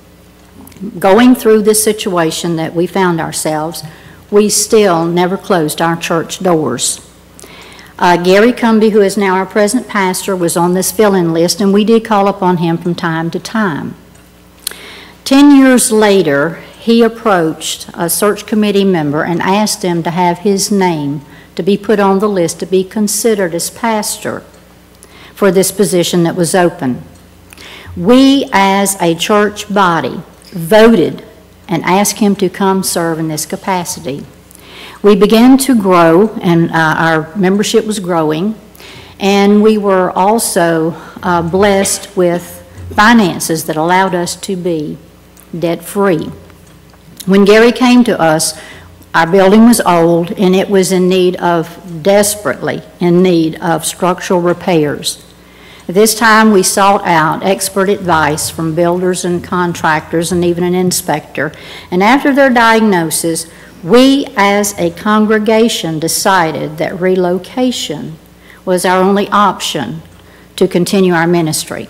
S16: Going through this situation that we found ourselves, we still never closed our church doors. Gary Cumby, who is now our present pastor, was on this fill-in list, and we did call upon him from time to time. 10 years later, he approached a search committee member and asked them to have his name to be put on the list to be considered as pastor. for this position that was open. We, as a church body, voted and asked him to come serve in this capacity. We began to grow, and our membership was growing, and we were also blessed with finances that allowed us to be debt-free. When Gary came to us, our building was old, and it was desperately in need of structural repairs. At this time, we sought out expert advice from builders and contractors and even an inspector. And after their diagnosis, we as a congregation decided that relocation was our only option to continue our ministry.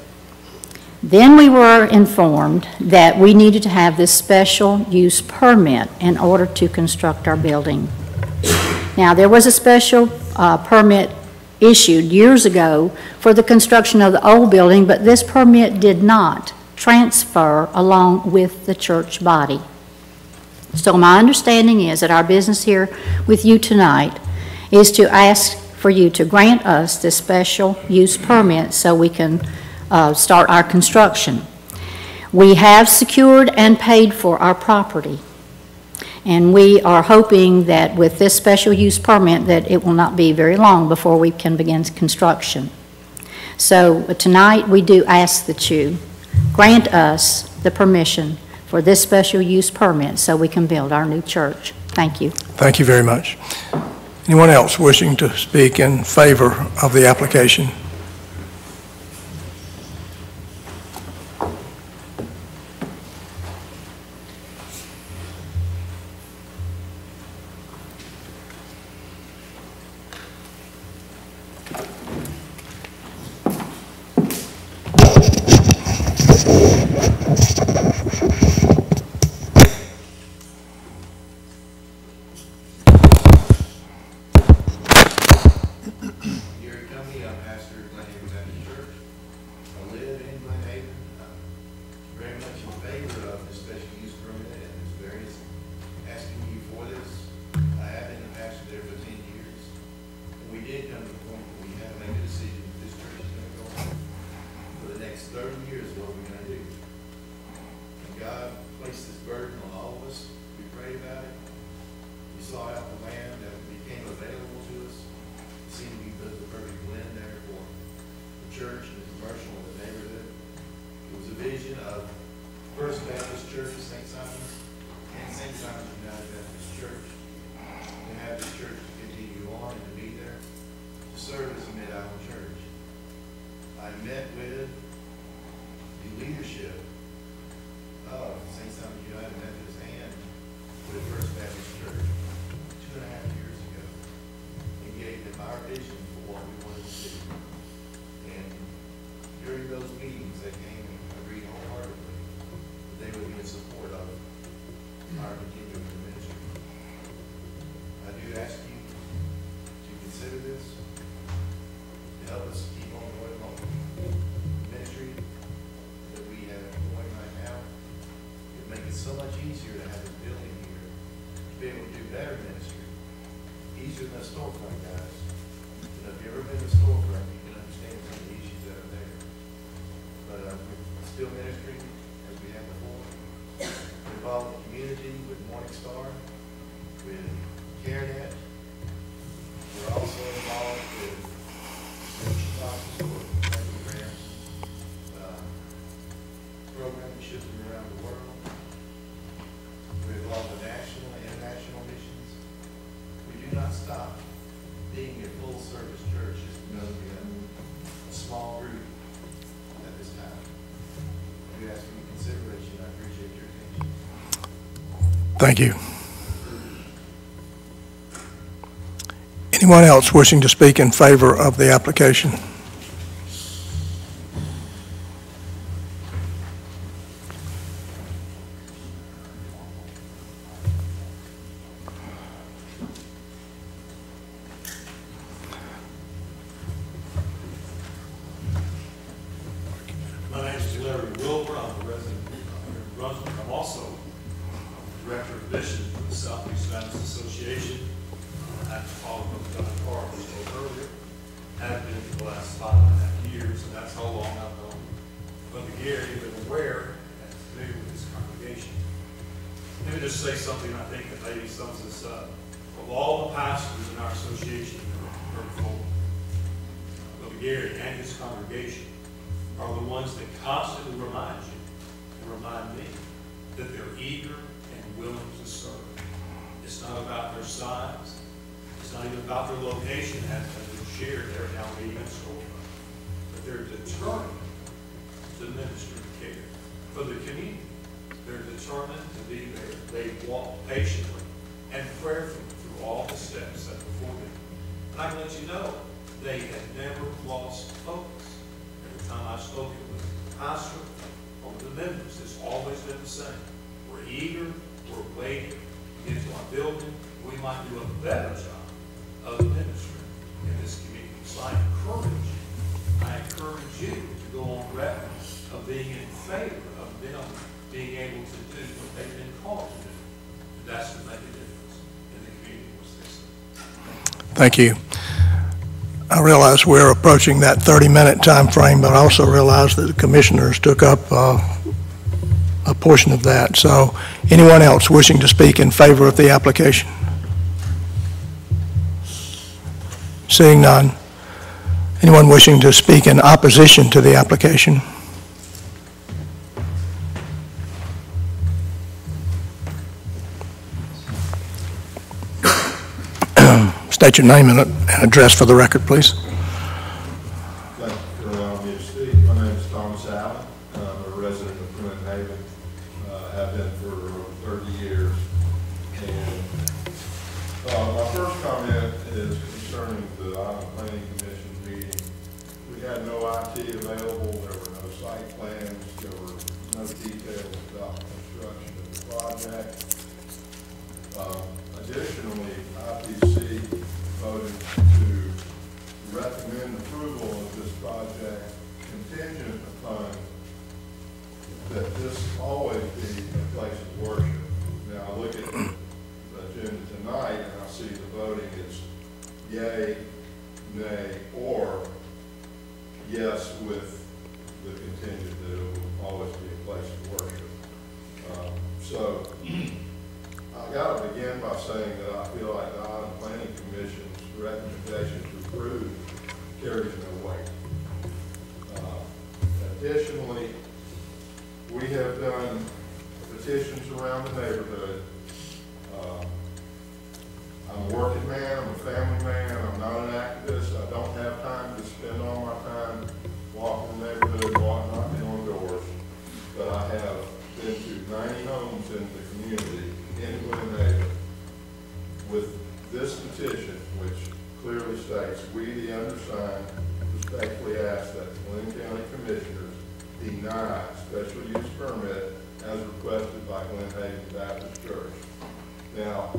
S16: Then we were informed that we needed to have this special use permit in order to construct our building. Now, there was a special permit issued years ago for the construction of the old building, but this permit did not transfer along with the church body. So my understanding is that our business here with you tonight is to ask for you to grant us this special use permit so we can start our construction. We have secured and paid for our property, and we are hoping that with this special use permit that it will not be very long before we can begin construction. So tonight we do ask that you grant us the permission for this special use permit so we can build our new church. Thank you.
S2: Thank you very much. Anyone else wishing to speak in favor of the application? Thank you. Anyone else wishing to speak in favor of the application?
S17: Have been for the last 5.5 years. years, and that's how long I've known Brother Gary, been aware and familiar with this congregation. Let me just say something I think that maybe sums this up. Of all the pastors in our association that are forward, Brother Gary and his congregation are the ones that constantly remind you and remind me that they're eager and willing to serve. It's not about their size. It's not even about their location, as we shared there now in the store. But they're determined to minister care for the community. They're determined to be there. They walk patiently and prayerfully through all the steps set before them. And I can let you know, they have never lost focus. Every time I've spoken with the pastor or with the members, it's always been the same. We're eager, we're waiting to get to our building. We might do a better job of ministry in this community. So I encourage you to go on record of being in favor of them being able to do what they've been called to do. And that's to make a difference in the community in which they serve.
S2: Thank you. I realize we're approaching that 30-minute time frame, but I also realize that the commissioners took up a portion of that. So anyone else wishing to speak in favor of the application? Seeing none. Anyone wishing to speak in opposition to the application? State your name and address for the record, please.
S18: Thank you for allowing me to speak. My name is Thomas Allen. I'm a resident of Glynn Haven. Have been for over 30 years. And my first comment is concerning the Island Planning Commission meeting. We had no IT available. There were no site plans. There were no details about construction of the project. Additionally, IPC voted to recommend approval of this project contingent upon that this always be a place of worship. Now, I look at the agenda tonight and I see the voting is yay, nay, or yes with the contingent that it will always be a place of worship. So I got to begin by saying that I feel like the Island Planning Commission's recommendation to approve carries no weight. Additionally, we have done petitions around the neighborhood. I'm a working man, I'm a family man, I'm not an activist. I don't have time to spend all my time walking the neighborhood, knocking on doors. But I have been to 90 homes in the community in Glynn Haven with this petition, which clearly states, we, the undersigned, respectfully ask that the Glynn County Commissioners deny special use permit as requested by Glynn Haven Baptist Church. Now,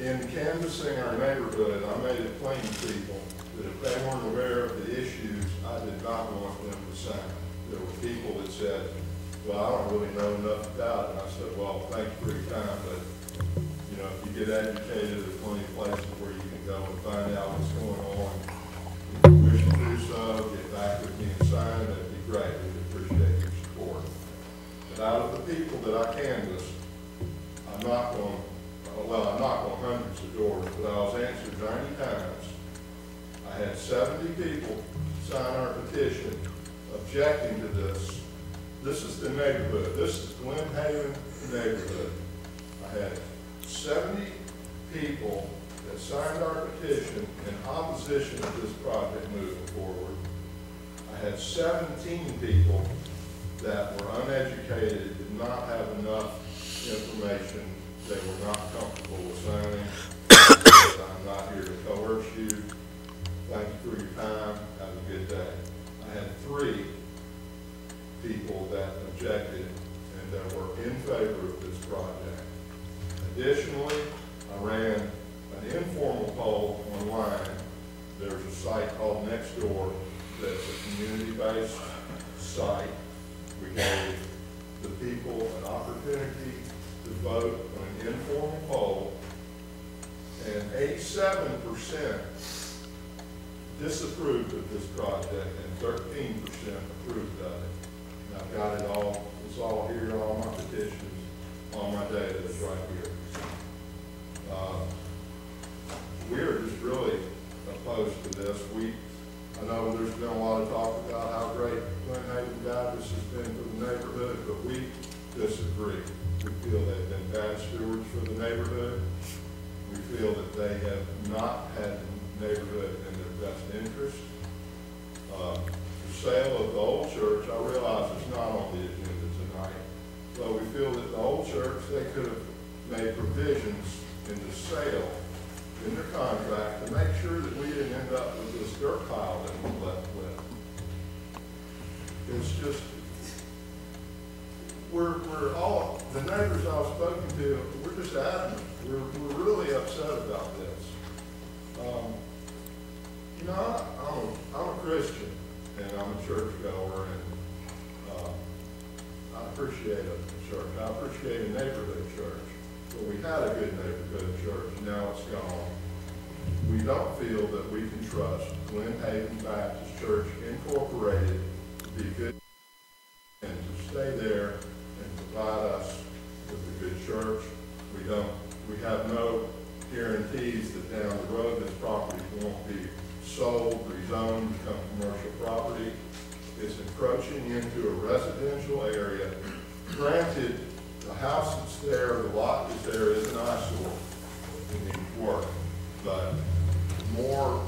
S18: in canvassing our neighborhood, I made it plain to people that if they weren't aware of the issues, I did not want them to sign. There were people that said, well, I don't really know enough about it. And I said, well, thank you for your time, but, you know, if you get educated, there's plenty of places where you can go and find out what's going on. If you wish to do so, get back with me and sign, that'd be great. We'd appreciate your support. But out of the people that I canvassed, I knocked on hundreds of doors, but I was answered 90 times. I had 70 people sign our petition objecting to this. This is the neighborhood. This is Glynn Haven neighborhood. I had 70 people that signed our petition in opposition to this project moving forward. I had 17 people that were uneducated, did not have enough information. They were not comfortable with signing. I'm not here to coerce you. Thank you for your time. Have a good day. I had 3 people that objected and that were in favor of this project. Additionally, I ran an informal poll online. There's a site called Nextdoor that's a community-based site. We gave the people an opportunity to vote on an informal poll, and 87% disapproved of this project and 13% approved of it. And I've got it all, it's all here, all my petitions, all my data is right here. We're just really opposed to this. I know there's been a lot of talk about how great Glynn Haven Baptist has been for the neighborhood, but we disagree. We feel they've been bad stewards for the neighborhood. We feel that they have not had the neighborhood in their best interest. The sale of the old church, I realize it's not on the agenda tonight, but we feel that the old church, they could have made provisions in the sale, in their contract, to make sure that we didn't end up with this dirt pile that we're left with. It's just, we're all, the neighbors I've spoken to, we're just adamant. We're really upset about this. You know, I'm a Christian, and I'm a church goer, and I appreciate a church. I appreciate a neighborhood church. But we had a good neighborhood church, now it's gone. We don't feel that we can trust Glynn Haven Baptist Church Incorporated to be good and to stay there and provide us with a good church. We have no guarantees that down the road this property won't be sold, rezoned, become commercial property. It's encroaching into a residential area. Granted, the house that's there, the lot that's there is an eyesore. It needs work. But more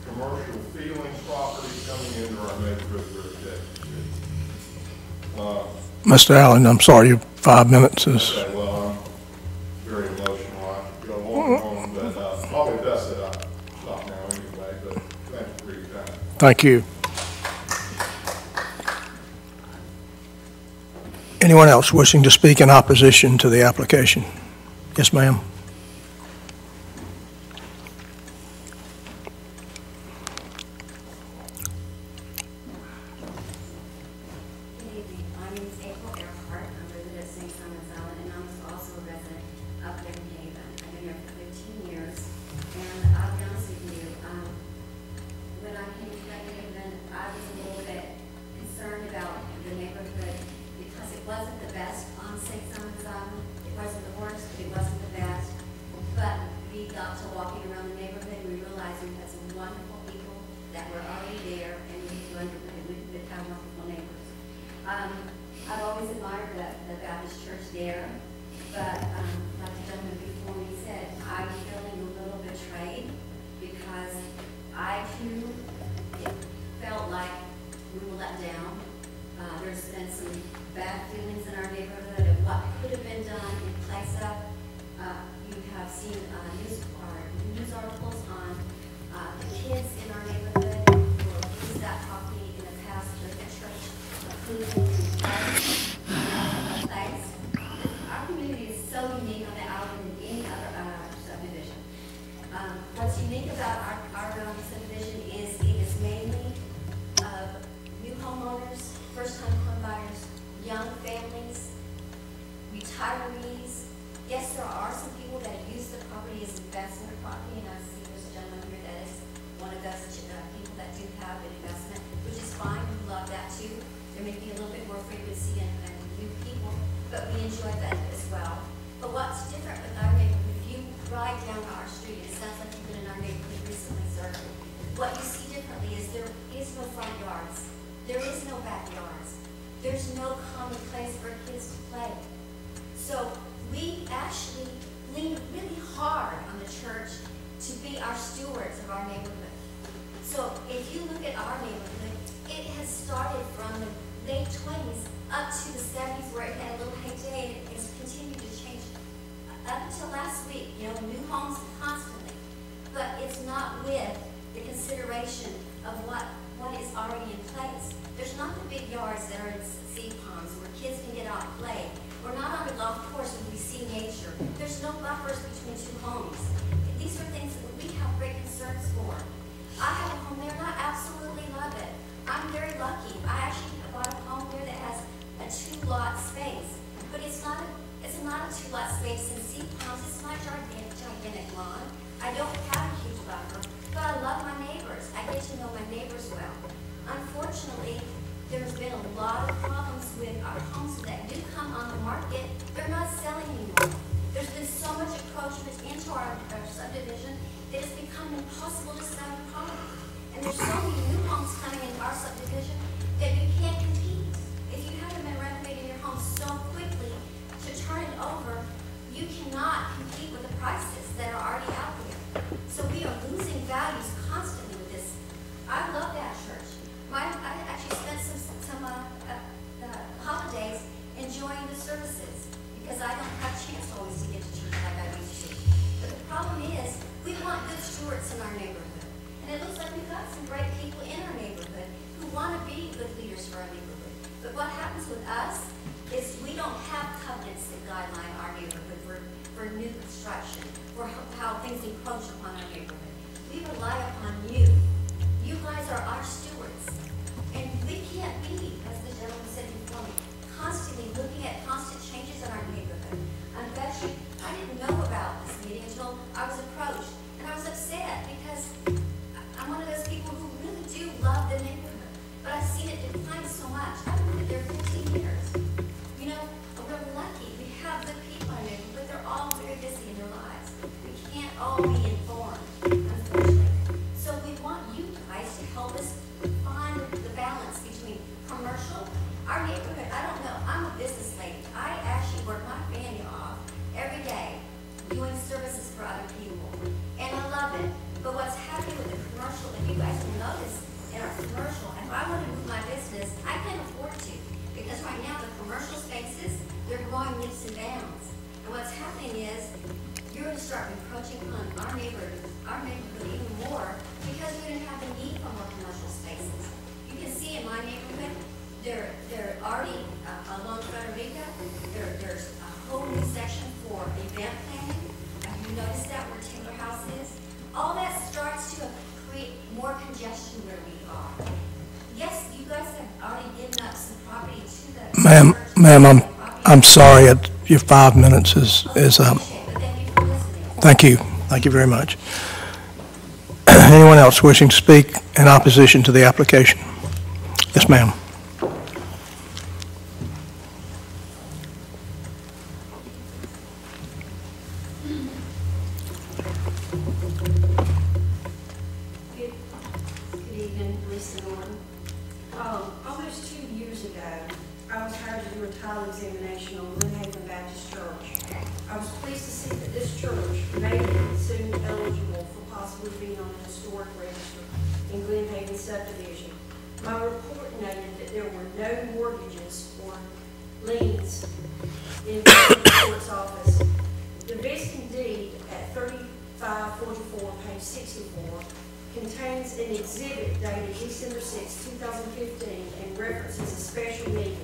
S18: commercial feeling property coming into our neighborhood really
S2: Mr. Allen, I'm sorry, your 5 minutes is...
S18: Okay, well, I'm very emotional. I could go on, but probably best that I stop now anyway, but thank you for your time.
S2: Thank you. Anyone else wishing to speak in opposition to the application? Yes, ma'am.
S19: I've always admired the Baptist church there, but like the gentleman before me said, I'm feeling a little betrayed because I too felt like we were let down. There's been some bad feelings in our neighborhood of what could have been done in place of. You have seen news articles on the kids in our neighborhood who have used that property in the past to the church approved. Our community is so unique on the island than any other subdivision. What's unique about our subdivision is it is mainly new homeowners, first-time home buyers, young families, retirees. Yes, there are some people that use the property as investment property, and I see there's a gentleman here that is one of those people that do have an investment, which is fine. We love that too. There may be a little bit more frequency and new people, but we enjoy that as well. But what's different with our neighborhood, if you ride down our street, it sounds like you've been in our neighborhood recently, sir. What you see differently is there is no front yards. There is no backyards. There's no common place for kids to play. So we actually lean really hard on the church to be our stewards of our neighborhood. So if you look at our neighborhood, it has started from the late 20s up to the 70s where it had a little heyday, and it has continued to change up until last week, new homes constantly. But it's not with the consideration of what is already in place. There's not the big yards that are in sea ponds where kids can get out and play. We're not on the golf course where we see nature. There's no buffers between two homes. These are things that we have great concerns for. I have a home there and I absolutely love it. I'm very lucky. I actually bought a home there that has a 2-lot space, but it's not a 2-lot space in sea ponds. It's not gigantic lawn. I don't have a huge buffer. but I love my neighbors. I get to know my neighbors well. Unfortunately, there's been a lot of problems with our homes that do come on the market. They're not selling anymore. There's been so much encroachment into our subdivision that it's become impossible to sell your home. And there's so many new homes coming in our subdivision that you can't compete. If you haven't been renovating your home so quickly to turn it over, you cannot compete with the prices that are already out there. So we are losing values constantly with this. I love that church. I actually spent some holidays enjoying the services because I don't have a chance always to get to church like I used to. But the problem is, we want good stewards in our neighborhood. And it looks like we've got some great people in our neighborhood who want to be good leaders for our neighborhood. But what happens with us is we don't have covenants that guideline our neighborhood for new construction, for how things encroach upon our neighborhood. We rely upon you. You guys are our stewards. And we can't be, as the gentleman said before me, constantly looking at constant changes in our neighborhood. I bet you, I didn't know about this meeting until I was approached. And I was upset because I'm one of those people who really do love the neighborhood. But I've seen it decline so much. I've lived there 15 years. You know, we're lucky. We have good people in our neighborhood, but they're all very busy in their lives. We can't all be informed, unfortunately. So we want you guys to help us find the balance between commercial, our neighborhood. I don't know, I'm a business lady. I actually work my family off every day doing services for other people. And I love it. But what's happening with the commercial, if you guys will notice in our commercial, if I want to move my business, I can't afford to. Because right now the commercial spaces, they're growing leaps and bounds. And what's happening is, you're going to start encroaching on our neighborhood even more because we're going to have the need for more commercial spaces. You can see in my neighborhood, they're already along Frederica, there's a whole new section for event planning. Have you noticed that where Taylor House is? All that starts to create more congestion where we are. Yes, you guys have already given up some property to the
S2: Ma'am, I'm sorry, your 5 minutes is up. Thank you. Thank you very much. Anyone else wishing to speak in opposition to the application? Yes, ma'am.
S20: Good evening, Lisa Norton. Almost 2 years ago, I was hired to do a tile examination on Glynn Baptist Church. I was pleased to see that this church may be considered eligible for possibly being on the historic register in Glynn Haven subdivision. My report noted that there were no mortgages or liens in the court's office. The vesting deed at 3544, page 64, contains an exhibit dated December 6, 2015, and references a special meeting.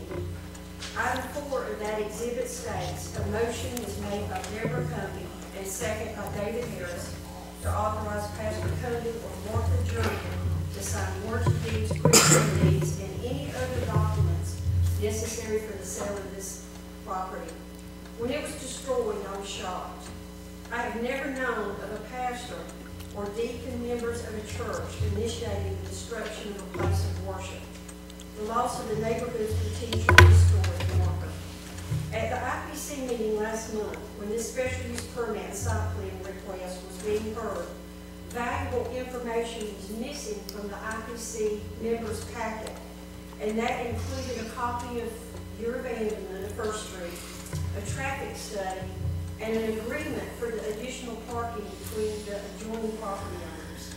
S20: Item 4 of that exhibit states a motion was made by Deborah Cundy and second by David Harris to authorize Pastor Cundy or Martha Jernigan to sign warranty deeds, quick deeds, and any other documents necessary for the sale of this property. When it was destroyed, I was shocked. I have never known of a pastor or deacon members of a church initiating the destruction of a place of worship. The loss of the neighborhood's potential historic marker. At the IPC meeting last month, when this special use permit and site plan request was being heard, valuable information was missing from the IPC members' packet, and that included a copy of your abandonment of First Street, a traffic study, and an agreement for the additional parking between the adjoining property owners.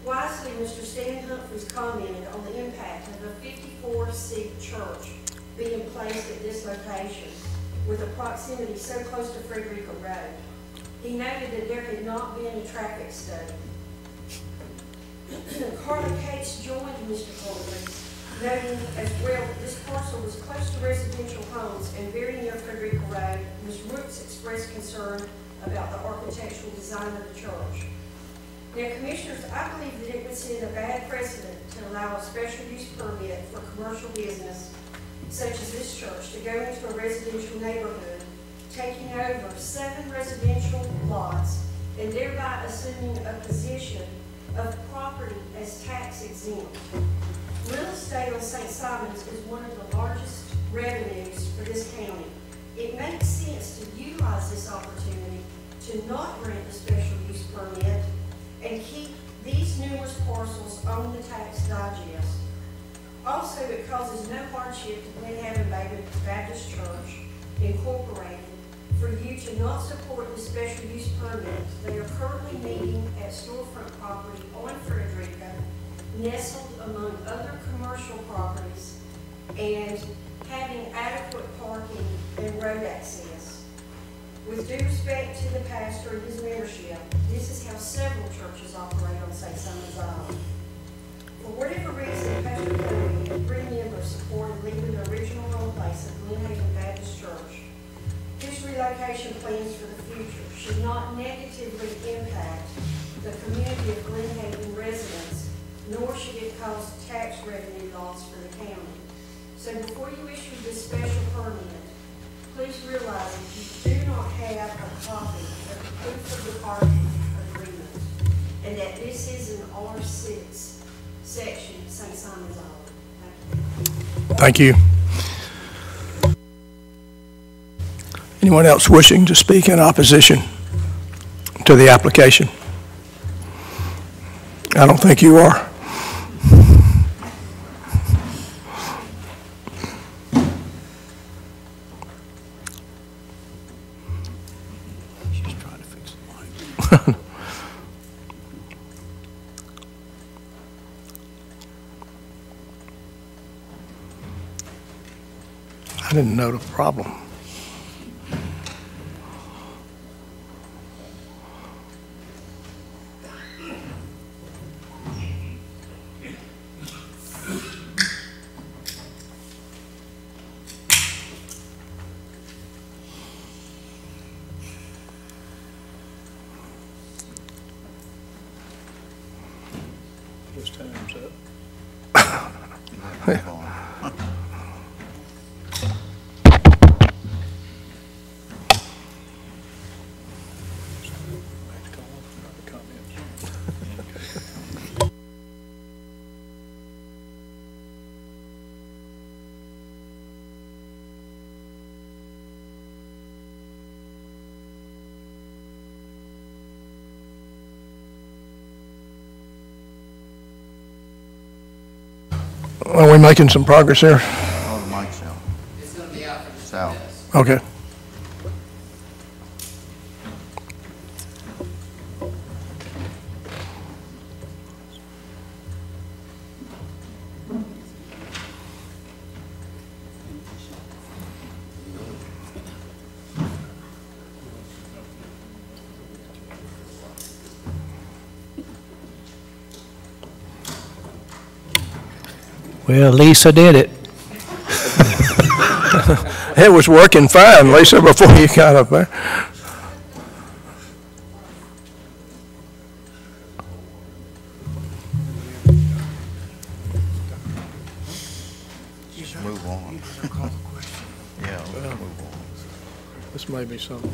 S20: Wisely, Mr. Stan Humphreys commented on the impact of a 54-seat church being placed at this location with a proximity so close to Frederica Road. He noted that there had not been a traffic study. Carla Cates joined Mr. Humphreys, noting as well that this parcel was close to residential homes and very near Frederica Road. Ms. Rooks expressed concern about the architectural design of the church. Now, Commissioners, I believe that it would set a bad precedent to allow a special use permit for commercial business, such as this church, to go into a residential neighborhood, taking over 7 residential lots, and thereby assuming a position of property as tax exempt. Real estate on St. Simons is one of the largest revenues for this county. It makes sense to utilize this opportunity to not grant a special use permit and keep these numerous parcels on the tax digest. Also, it causes no hardship to Glynn Baptist Church Incorporated for you to not support the special use permit. They are currently meeting at storefront property on Frederica, nestled among other commercial properties, and having adequate parking and road access. With due respect to the pastor and his membership, this is how several churches operate on St. Simon's Island. For whatever reason, Pastor Cody and 3 members supported leaving the original home place of Glynn Baptist Church. His relocation plans for the future should not negatively impact the community of Glynn residents, nor should it cause tax revenue loss for the county. So before you issue this special permit, please realize that you do not have a copy of the proof of the parking agreement, and that this is an R6 section of St. Simon's Island.
S2: Thank you. Anyone else wishing to speak in opposition to the application? I don't think you are.
S5: She's trying to fix the mic.
S2: I didn't know the problem.
S3: His time's up.
S2: Are we making some progress here?
S21: Oh, the mic's out. It's going to be out for just a minute.
S2: Okay.
S3: Well, Lisa did it.
S2: It was working fine, Lisa, before you got up there.
S21: Just move on. Yeah, we'll move on.
S2: This may be something.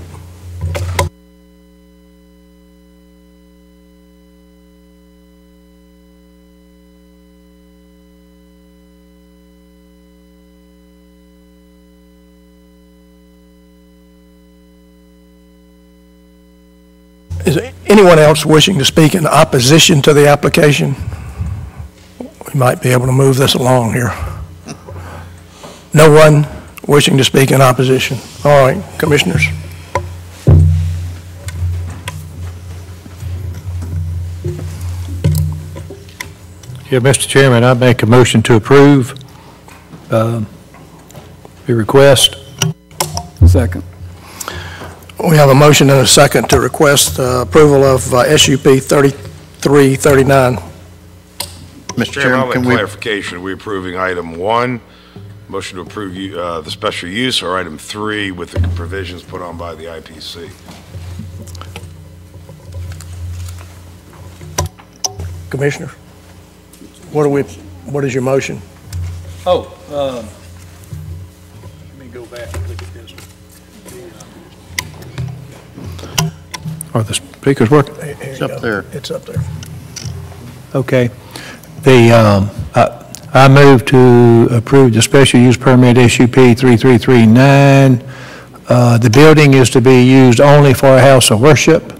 S2: Is there anyone else wishing to speak in opposition to the application? We might be able to move this along here. No one wishing to speak in opposition. All right, commissioners.
S3: Yeah, Mr. Chairman, I make a motion to approve the request.
S9: Second.
S2: We have a motion and a second to request approval of SUP 3339.
S21: Mr.
S7: Chairman, I'd like
S21: can we...
S7: clarification. Are we approving item 1, motion to approve the special use, or item 3 with the provisions put on by the IPC?
S2: Commissioner, what is your motion?
S3: Oh, let me go back and look at this one. Are the speakers working?
S21: It's up there.
S2: It's up there.
S3: Okay. I move to approve the special use permit SUP 3339. The building is to be used only for a house of worship.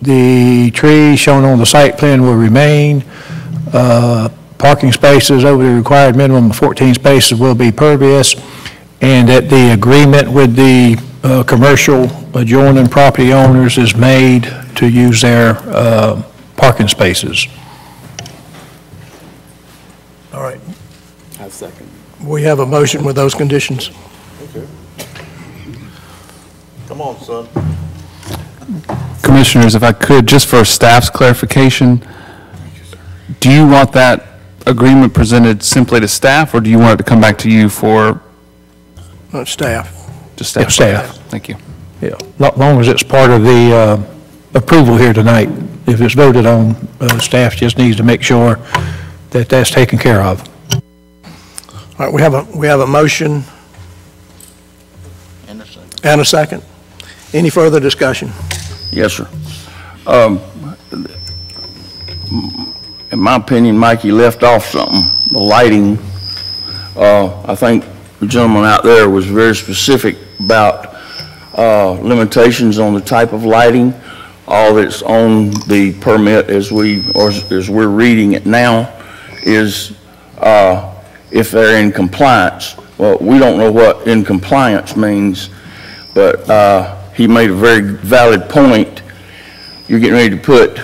S3: The trees shown on the site plan will remain. Parking spaces over the required minimum of 14 spaces will be pervious, and that the agreement with the commercial adjoining property owners is made to use their parking spaces.
S2: All right.
S9: I second.
S2: We have a motion with those conditions.
S18: Okay. Come on, son.
S10: Commissioners, if I could, just for staff's clarification, do you want that agreement presented simply to staff, or do you want it to come back to you for?
S2: Staff.
S10: Just staff?
S2: Yeah, staff.
S10: Thank you.
S3: Yeah, as long as it's part of the approval here tonight. If it's voted on, staff just needs to make sure that that's taken care of.
S2: All right, we have a motion and a second. Any further discussion?
S4: Yes, sir. In my opinion, Mikey left off something. The lighting, I think the gentleman out there was very specific about limitations on the type of lighting. All that's on the permit as we're reading it now is if they're in compliance. Well, we don't know what in compliance means, but he made a very valid point. You're getting ready to put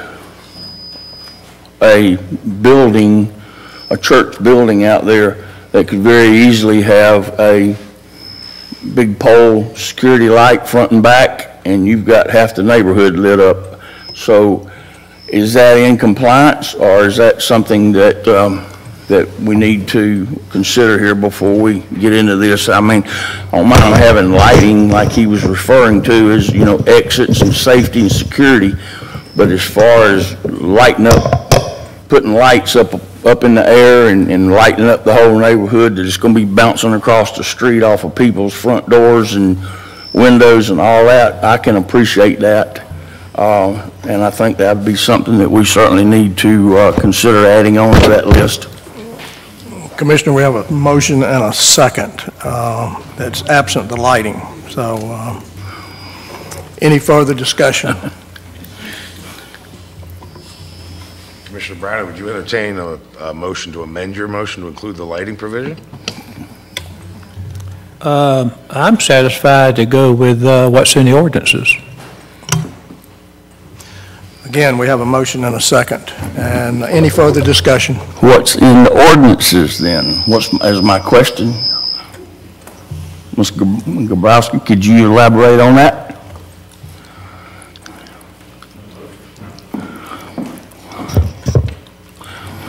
S4: a building, a church building out there that could very easily have a big pole security light front and back, and you've got half the neighborhood lit up. So is that in compliance, or is that something that that we need to consider here before we get into this? I mean, I don't mind having lighting like he was referring to as, you know, exits and safety and security, but as far as lighting up, putting lights up in the air and lighting up the whole neighborhood that is going to be bouncing across the street off of people's front doors and windows and all that, I can appreciate that. And I think that would be something that we certainly need to consider adding on to that list.
S2: Commissioner, we have a motion and a second that's absent the lighting. So any further discussion?
S7: Commissioner Brown, would you entertain a motion to amend your motion to include the lighting provision?
S3: I'm satisfied to go with what's in the ordinances.
S2: Again, we have a motion and a second. And any further discussion?
S4: What's in the ordinances then? Is my question. Ms. Gabrowski, could you elaborate on that?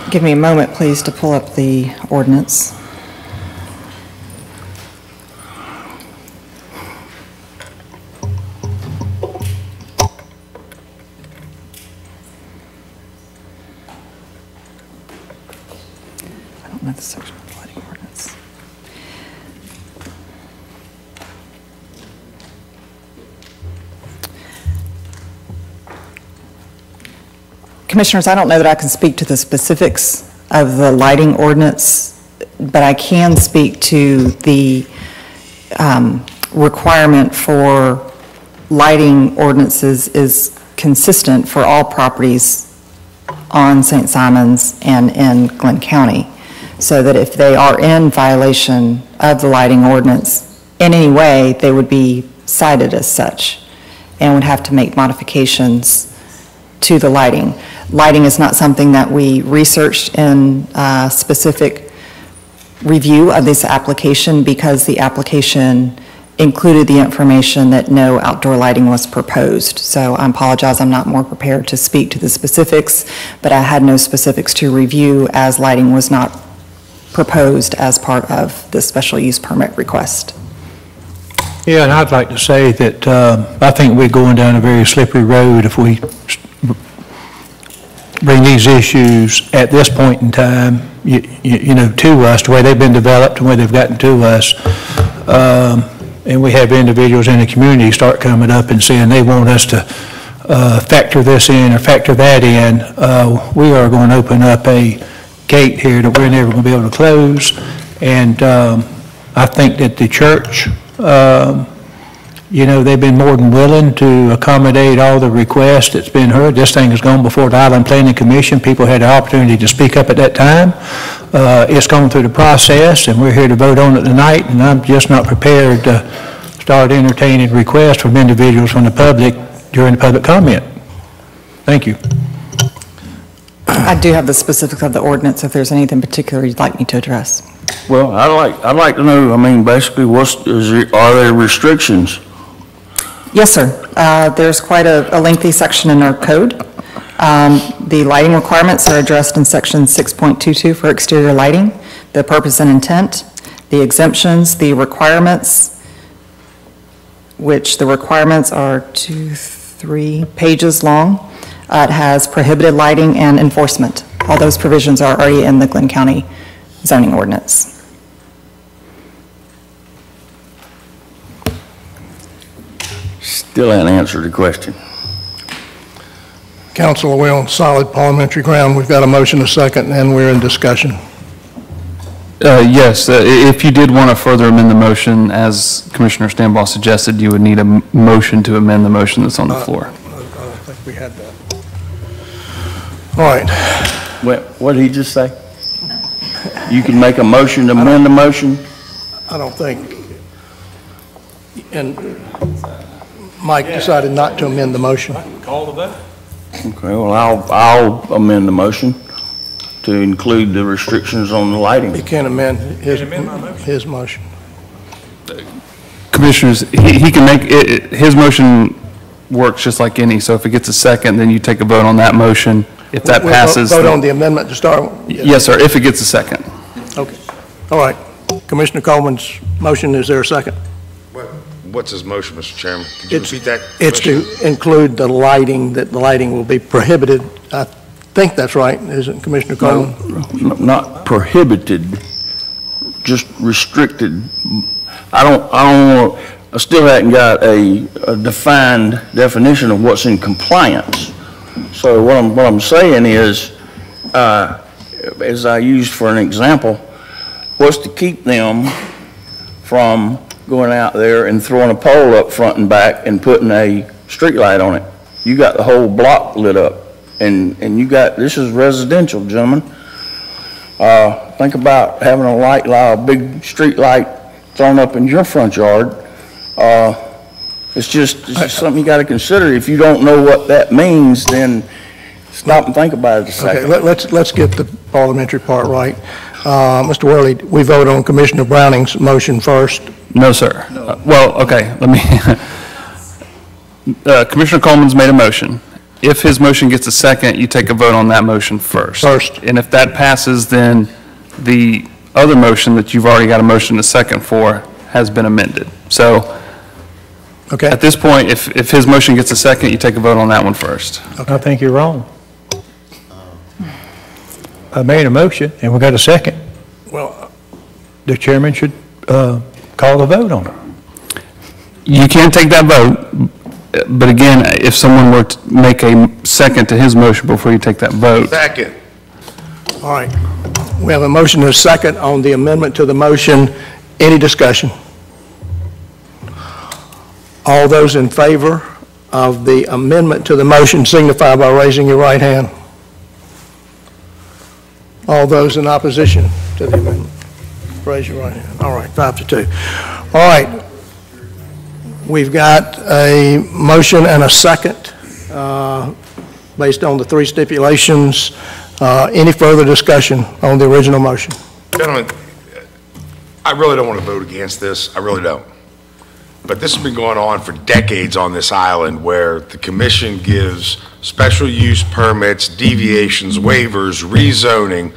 S8: Give me a moment, please, to pull up the ordinance. I don't know the section of the lighting ordinance. Commissioners, I don't know that I can speak to the specifics of the lighting ordinance, but I can speak to the requirement for lighting ordinances is consistent for all properties on St. Simons and in Glynn County, so that if they are in violation of the lighting ordinance in any way, they would be cited as such and would have to make modifications to the lighting. Lighting is not something that we researched in specific review of this application because the application included the information that no outdoor lighting was proposed. So I apologize, I'm not more prepared to speak to the specifics, but I had no specifics to review as lighting was not proposed as part of the special use permit request.
S3: Yeah, and I'd like to say that I think we're going down a very slippery road if we bring these issues at this point in time, you know, to us, the way they've been developed and the way they've gotten to us. And we have individuals in the community start coming up and saying they want us to factor this in or factor that in, we are going to open up a gate here that we're never going to be able to close. And I think that the church, you know, they've been more than willing to accommodate all the requests that's been heard. This thing has gone before the Island Planning Commission. People had the opportunity to speak up at that time. It's gone through the process, and we're here to vote on it tonight, and I'm just not prepared to start entertaining requests from individuals from the public during the public comment. Thank you.
S8: I do have the specifics of the ordinance, if there's anything particular you'd like me to address.
S4: Well, I'd like to know, I mean, basically, are there restrictions?
S8: Yes, sir. There's quite a lengthy section in our code. The lighting requirements are addressed in section 6.22 for exterior lighting, the purpose and intent, the exemptions, the requirements, which the requirements are 3 pages long. It has prohibited lighting and enforcement. All those provisions are already in the Glynn County zoning ordinance.
S4: Still haven't answered the question.
S2: Council, we're on solid parliamentary ground. We've got a motion, a second, and we're in discussion.
S10: Yes, if you did want to further amend the motion, as Commissioner Stambaugh suggested, you would need a motion to amend the motion that's on the floor.
S2: I don't think we had that. All right.
S4: What did he just say? You can make a motion to amend the motion?
S2: I don't think. And Mike decided not to amend the motion.
S17: Call the vote.
S4: Okay, well, I'll amend the motion to include the restrictions on the lighting.
S2: He can't amend his motion.
S10: Commissioners, he can make it, his motion works just like any, so if it gets a second, then you take a vote on that motion. If that passes.
S2: Vote on the amendment to start with?
S10: Yes, sir, if it gets a second.
S2: Okay. All right. Commissioner Coleman's motion, is there a second?
S7: What's his motion, Mr. Chairman? Could you repeat that?
S2: It's to include the lighting, that the lighting will be prohibited. I think that's right, isn't Commissioner Coleman?
S4: No, not prohibited, just restricted. I still haven't got a defined definition of what's in compliance. So what I'm saying is, as I used for an example, was to keep them from going out there and throwing a pole up front and back and putting a street light on it. You got the whole block lit up, and you got, this is residential, gentlemen. Think about having a big street light thrown up in your front yard. It's just something you got to consider. If you don't know what that means, then stop and think about it a second.
S2: Okay, let's get the parliamentary part right. Mr. Worley, we vote on Commissioner Browning's motion first.
S10: No, sir. Well, okay, let me. Commissioner Coleman's made a motion. If his motion gets a second, you take a vote on that motion first. And if that passes, then the other motion that you've already got a motion a second for has been amended. So
S2: okay.
S10: At this point, if his motion gets a second, you take a vote on that one first.
S3: Okay. I think you're wrong. I made a motion, and we got a second.
S2: Well,
S3: the chairman should call the vote on it.
S10: You can take that vote, but again, if someone were to make a second to his motion before you take that vote.
S7: Second.
S2: All right. We have a motion and a second on the amendment to the motion. Any discussion? All those in favor of the amendment to the motion signify by raising your right hand. All those in opposition to the amendment, raise your right hand. All right, 5-2. All right, we've got a motion and a second based on the 3 stipulations. Any further discussion on the original motion?
S7: Gentlemen, I really don't want to vote against this. I really don't. But this has been going on for decades on this island, where the commission gives special use permits, deviations, waivers, rezoning,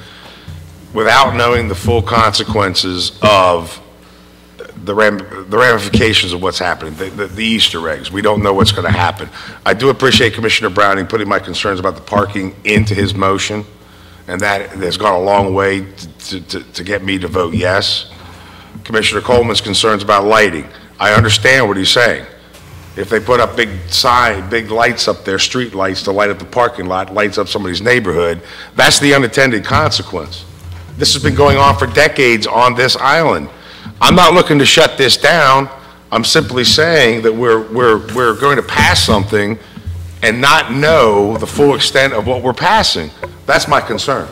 S7: without knowing the full consequences of the ramifications of what's happening, the Easter eggs. We don't know what's going to happen. I do appreciate Commissioner Browning putting my concerns about the parking into his motion, and that has gone a long way to get me to vote yes. Commissioner Coleman's concerns about lighting. I understand what he's saying, If they put up big lights up there, street lights to light up the parking lot, lights up somebody's neighborhood, that's the unintended consequence. This has been going on for decades on this island. I'm not looking to shut this down. I'm simply saying that we're going to pass something and not know the full extent of what we're passing. That's my concern.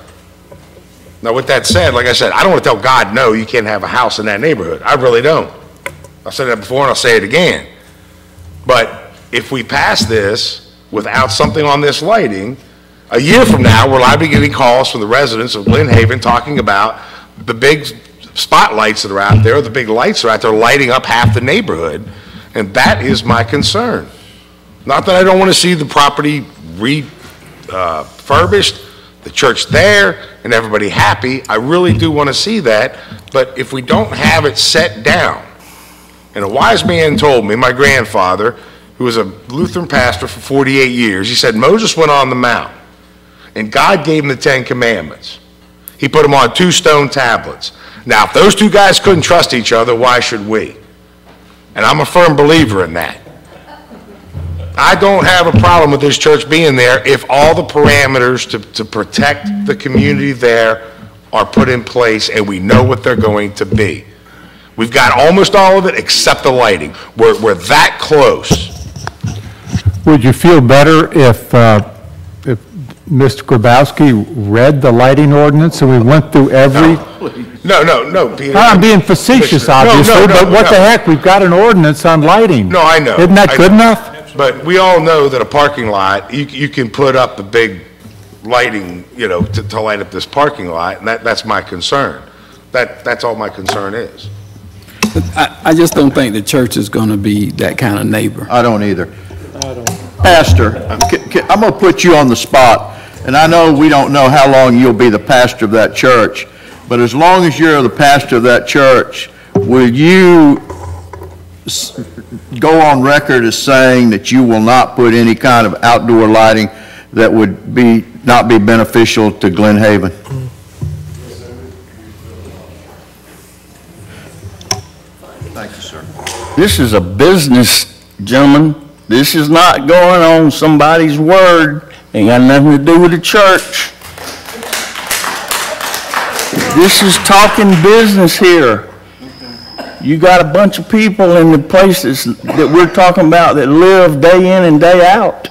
S7: Now, with that said, like I said, I don't want to tell God, no, you can't have a house in that neighborhood. I really don't. I've said that before and I'll say it again. But if we pass this without something on this lighting, a year from now, we're liable to be getting calls from the residents of Glynn Haven talking about the big spotlights that are out there, or the big lights that are out there lighting up half the neighborhood, and that is my concern. Not that I don't want to see the property refurbished, the church there, and everybody happy. I really do want to see that, but if we don't have it set down, and a wise man told me, my grandfather, who was a Lutheran pastor for 48 years, he said, Moses went on the mount, and God gave him the 10 Commandments. He put them on 2 stone tablets. Now, if those 2 guys couldn't trust each other, why should we? And I'm a firm believer in that. I don't have a problem with this church being there if all the parameters to protect the community there are put in place and we know what they're going to be. We've got almost all of it except the lighting. We're that close.
S12: Would you feel better if Mr. Grabowski read the lighting ordinance and we went through every...
S7: No, Peter.
S12: I'm being facetious, obviously, but what the heck? We've got an ordinance on lighting.
S7: No, I know.
S12: Isn't that good enough?
S7: But we all know that a parking lot, you can put up the big lighting, you know, to light up this parking lot, and that's my concern. That's all my concern is.
S9: I just don't think the church is going to be that kind of neighbor.
S1: I don't either. Pastor, I'm going to put you on the spot, and I know we don't know how long you'll be the pastor of that church, but as long as you're the pastor of that church, will you go on record as saying that you will not put any kind of outdoor lighting that would not be beneficial to Glynn Haven?
S4: Thank you, sir. This is a business, gentlemen. This is not going on somebody's word. Ain't got nothing to do with the church. This is talking business here. You got a bunch of people in the places that we're talking about that live day in and day out.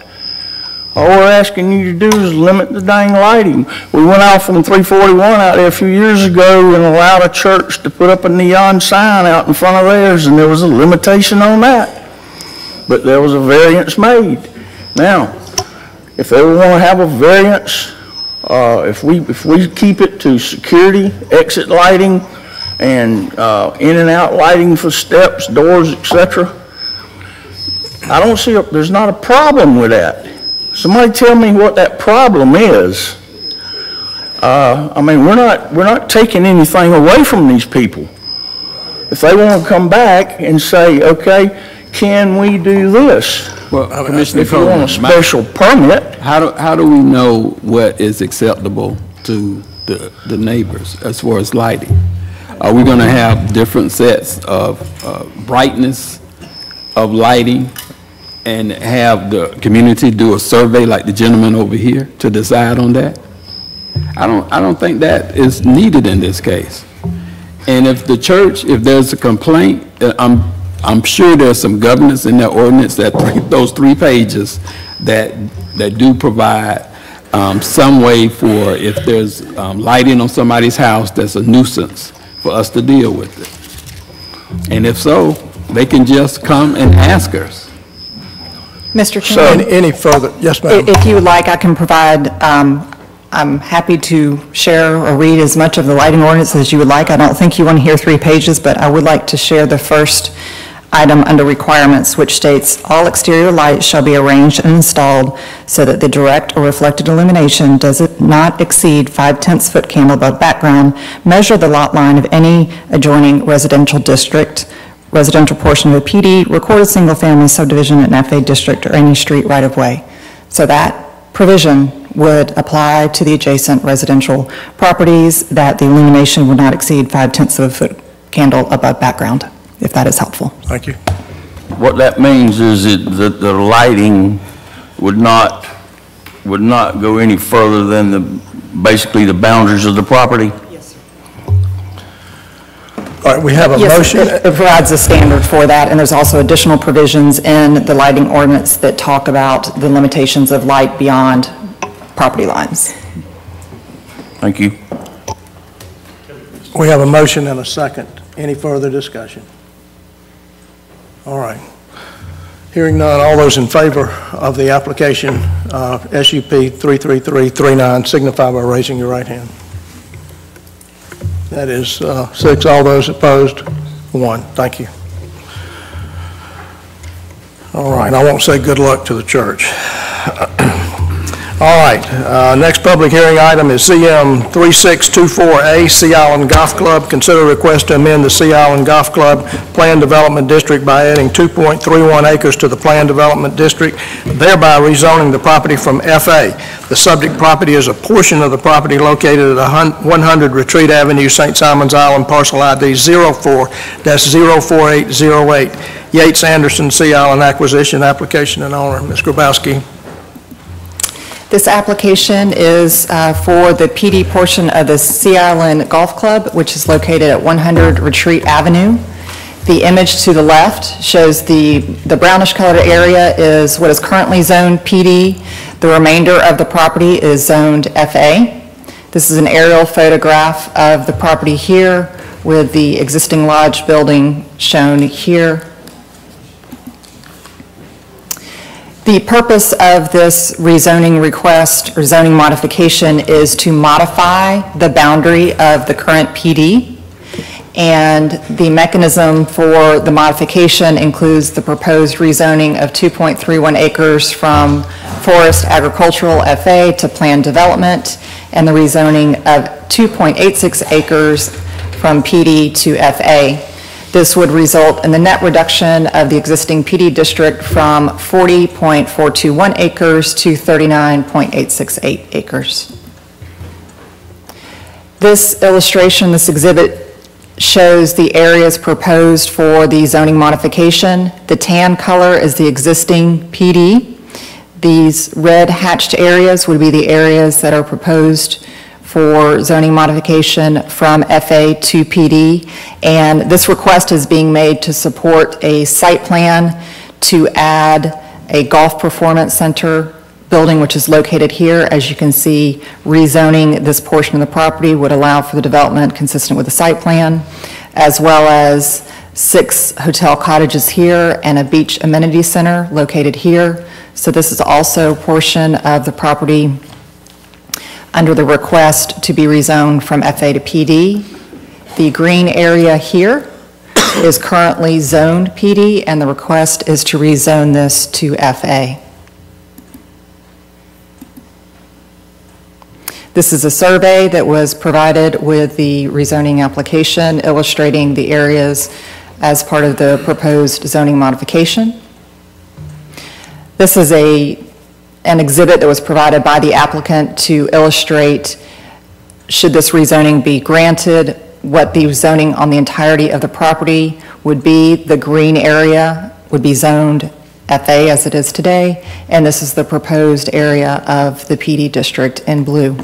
S4: All we're asking you to do is limit the dang lighting. We went off on 341 out there a few years ago and allowed a church to put up a neon sign out in front of theirs, and there was a limitation on that. But there was a variance made. Now, if they want to have a variance, if we keep it to security, exit lighting, and in and out lighting for steps, doors, etc., I don't see there's not a problem with that. Somebody tell me what that problem is. I mean, we're not taking anything away from these people. If they want to come back and say, okay, can we do this?
S9: Well, Commissioner,
S4: if you want a special permit,
S9: how do we know what is acceptable to the neighbors as far as lighting? Are we going to have different sets of brightness of lighting and have the community do a survey like the gentleman over here to decide on that? I don't think that is needed in this case. And if the church, if there's a complaint, I'm sure there's some governance in that ordinance, those 3 pages that do provide some way for if there's lighting on somebody's house that's a nuisance for us to deal with it. And if so, they can just come and ask us.
S8: Mr. Chairman,
S2: any further? Yes, ma'am.
S8: If you would like, I can provide, I'm happy to share or read as much of the lighting ordinance as you would like. I don't think you want to hear 3 pages, but I would like to share the first item under requirements, which states, all exterior lights shall be arranged and installed so that the direct or reflected illumination does not exceed 5/10 foot candle above background. Measure the lot line of any adjoining residential district, residential portion of a PD, recorded single-family subdivision in FA district, or any street right-of-way. So that provision would apply to the adjacent residential properties, that the illumination would not exceed 5/10 of a foot candle above background, if that is helpful.
S2: Thank you.
S4: what that means is that the lighting would not go any further than basically the boundaries of the property?
S2: All right, we have a
S8: Yes,
S2: motion.
S8: it provides a standard for that, and there's also additional provisions in the lighting ordinance that talk about the limitations of light beyond property lines.
S4: Thank you.
S2: We have a motion and a second. Any further discussion? All right. Hearing none, all those in favor of the application, SUP 33339, signify by raising your right hand. That is 6. All those opposed, 1. Thank you. All right, I won't say good luck to the church. All right, next public hearing item is CM 3624A, Sea Island Golf Club. Consider request to amend the Sea Island Golf Club Plan Development District by adding 2.31 acres to the Plan Development District, thereby rezoning the property from FA. The subject property is a portion of the property located at 100 Retreat Avenue, St. Simons Island, parcel ID 04-04808. Yates Anderson, Sea Island Acquisition, application and owner. Ms. Grabowski.
S8: This application is for the PD portion of the Sea Island Golf Club, which is located at 100 Retreat Avenue. The image to the left shows the brownish colored area is what is currently zoned PD. The remainder of the property is zoned FA. This is an aerial photograph of the property here with the existing lodge building shown here. The purpose of this rezoning request or zoning modification is to modify the boundary of the current PD, and the mechanism for the modification includes the proposed rezoning of 2.31 acres from forest agricultural FA to planned development, and the rezoning of 2.86 acres from PD to FA. This would result in the net reduction of the existing PD district from 40.421 acres to 39.868 acres. This illustration, this exhibit, shows the areas proposed for the zoning modification. The tan color is the existing PD. These red hatched areas would be the areas that are proposed for zoning modification from FA to PD, and this request is being made to support a site plan to add a golf performance center building, which is located here. As you can see, rezoning this portion of the property would allow for the development consistent with the site plan, as well as 6 hotel cottages here and a beach amenity center located here. So this is also a portion of the property under the request to be rezoned from FA to PD. The green area here is currently zoned PD, and the request is to rezone this to FA. This is a survey that was provided with the rezoning application illustrating the areas as part of the proposed zoning modification. This is an exhibit that was provided by the applicant to illustrate, should this rezoning be granted, what the zoning on the entirety of the property would be. The green area would be zoned FA as it is today, and this is the proposed area of the PD district in blue.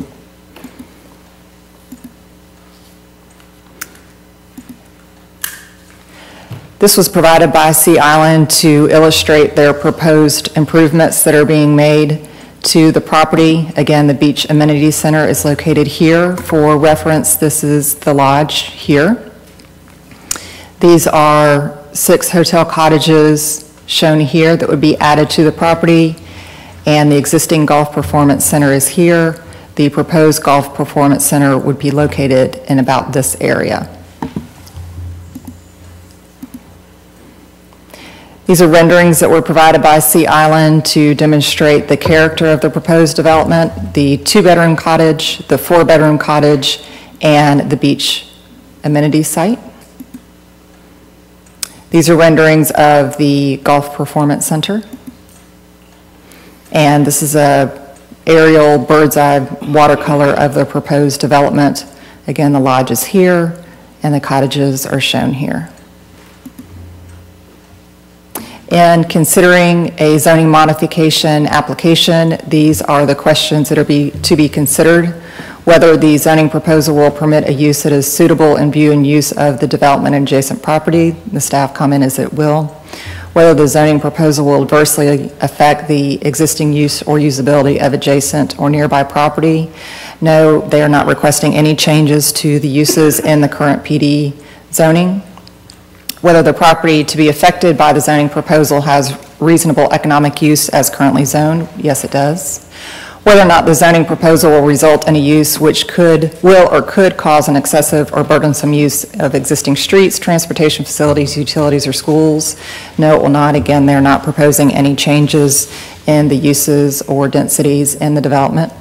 S8: This was provided by Sea Island to illustrate their proposed improvements that are being made to the property. Again, the Beach Amenity Center is located here. For reference, this is the lodge here. These are 6 hotel cottages shown here that would be added to the property, and the existing golf performance center is here. The proposed golf performance center would be located in about this area. These are renderings that were provided by Sea Island to demonstrate the character of the proposed development, the 2-bedroom cottage, the 4-bedroom cottage, and the beach amenity site. These are renderings of the golf performance center. And this is a aerial bird's eye watercolor of the proposed development. Again, the lodge is here, and the cottages are shown here. In considering a zoning modification application, these are the questions that are to be considered. Whether the zoning proposal will permit a use that is suitable in view and use of the development and adjacent property. The staff comment is it will. Whether the zoning proposal will adversely affect the existing use or usability of adjacent or nearby property. No, they are not requesting any changes to the uses in the current PD zoning. Whether the property to be affected by the zoning proposal has reasonable economic use as currently zoned. Yes, it does. Whether or not the zoning proposal will result in a use which will or could cause an excessive or burdensome use of existing streets, transportation facilities, utilities, or schools. No, it will not. Again, they're not proposing any changes in the uses or densities in the development.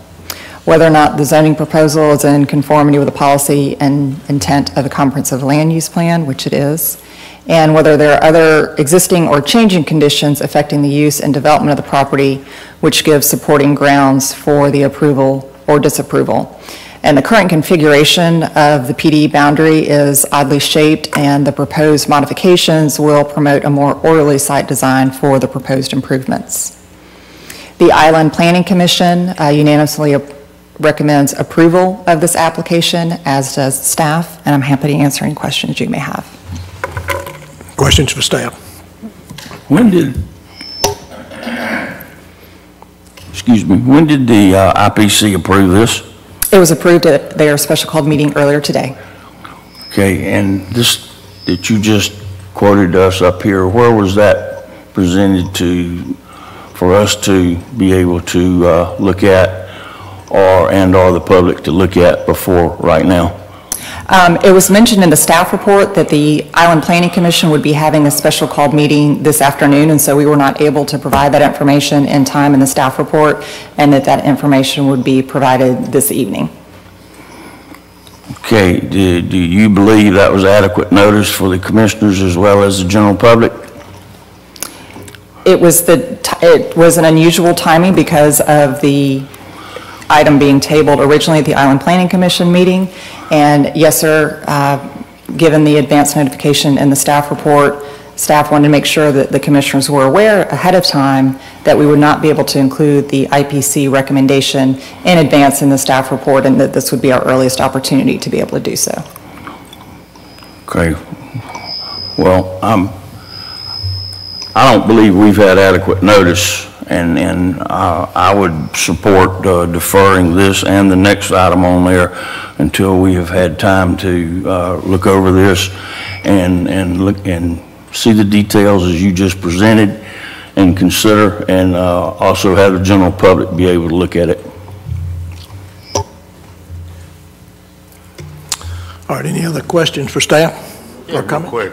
S8: Whether or not the zoning proposal is in conformity with the policy and intent of a comprehensive land use plan, which it is. And whether there are other existing or changing conditions affecting the use and development of the property which give supporting grounds for the approval or disapproval. And the current configuration of the PD boundary is oddly shaped, and the proposed modifications will promote a more orderly site design for the proposed improvements. The Island Planning Commission unanimously recommends approval of this application, as does staff, and I'm happy to answer any questions you may have.
S2: Questions for staff?
S4: When did the IPC approve this?
S8: It was approved at their special called meeting earlier today.
S4: Okay, and this that you just quoted us up here, where was that presented to, for us to be able to look at, or the public to look at before right now?
S8: It was mentioned in the staff report that the Island Planning Commission would be having a special called meeting this afternoon, and so we were not able to provide that information in time in the staff report, and that information would be provided this evening.
S4: Okay, do you believe that was adequate notice for the commissioners as well as the general public?
S8: It was an unusual timing because of the item being tabled originally at the Island Planning Commission meeting. And yes, sir, given the advance notification in the staff report, staff wanted to make sure that the commissioners were aware ahead of time that we would not be able to include the IPC recommendation in advance in the staff report, and that this would be our earliest opportunity to be able to do so.
S4: Okay. Well, I don't believe we've had adequate notice, and I would support deferring this and the next item on there until we have had time to look over this and look and see the details as you just presented and consider, and also have the general public be able to look at it.
S2: All right, any other questions for staff?
S7: Yeah, real quick.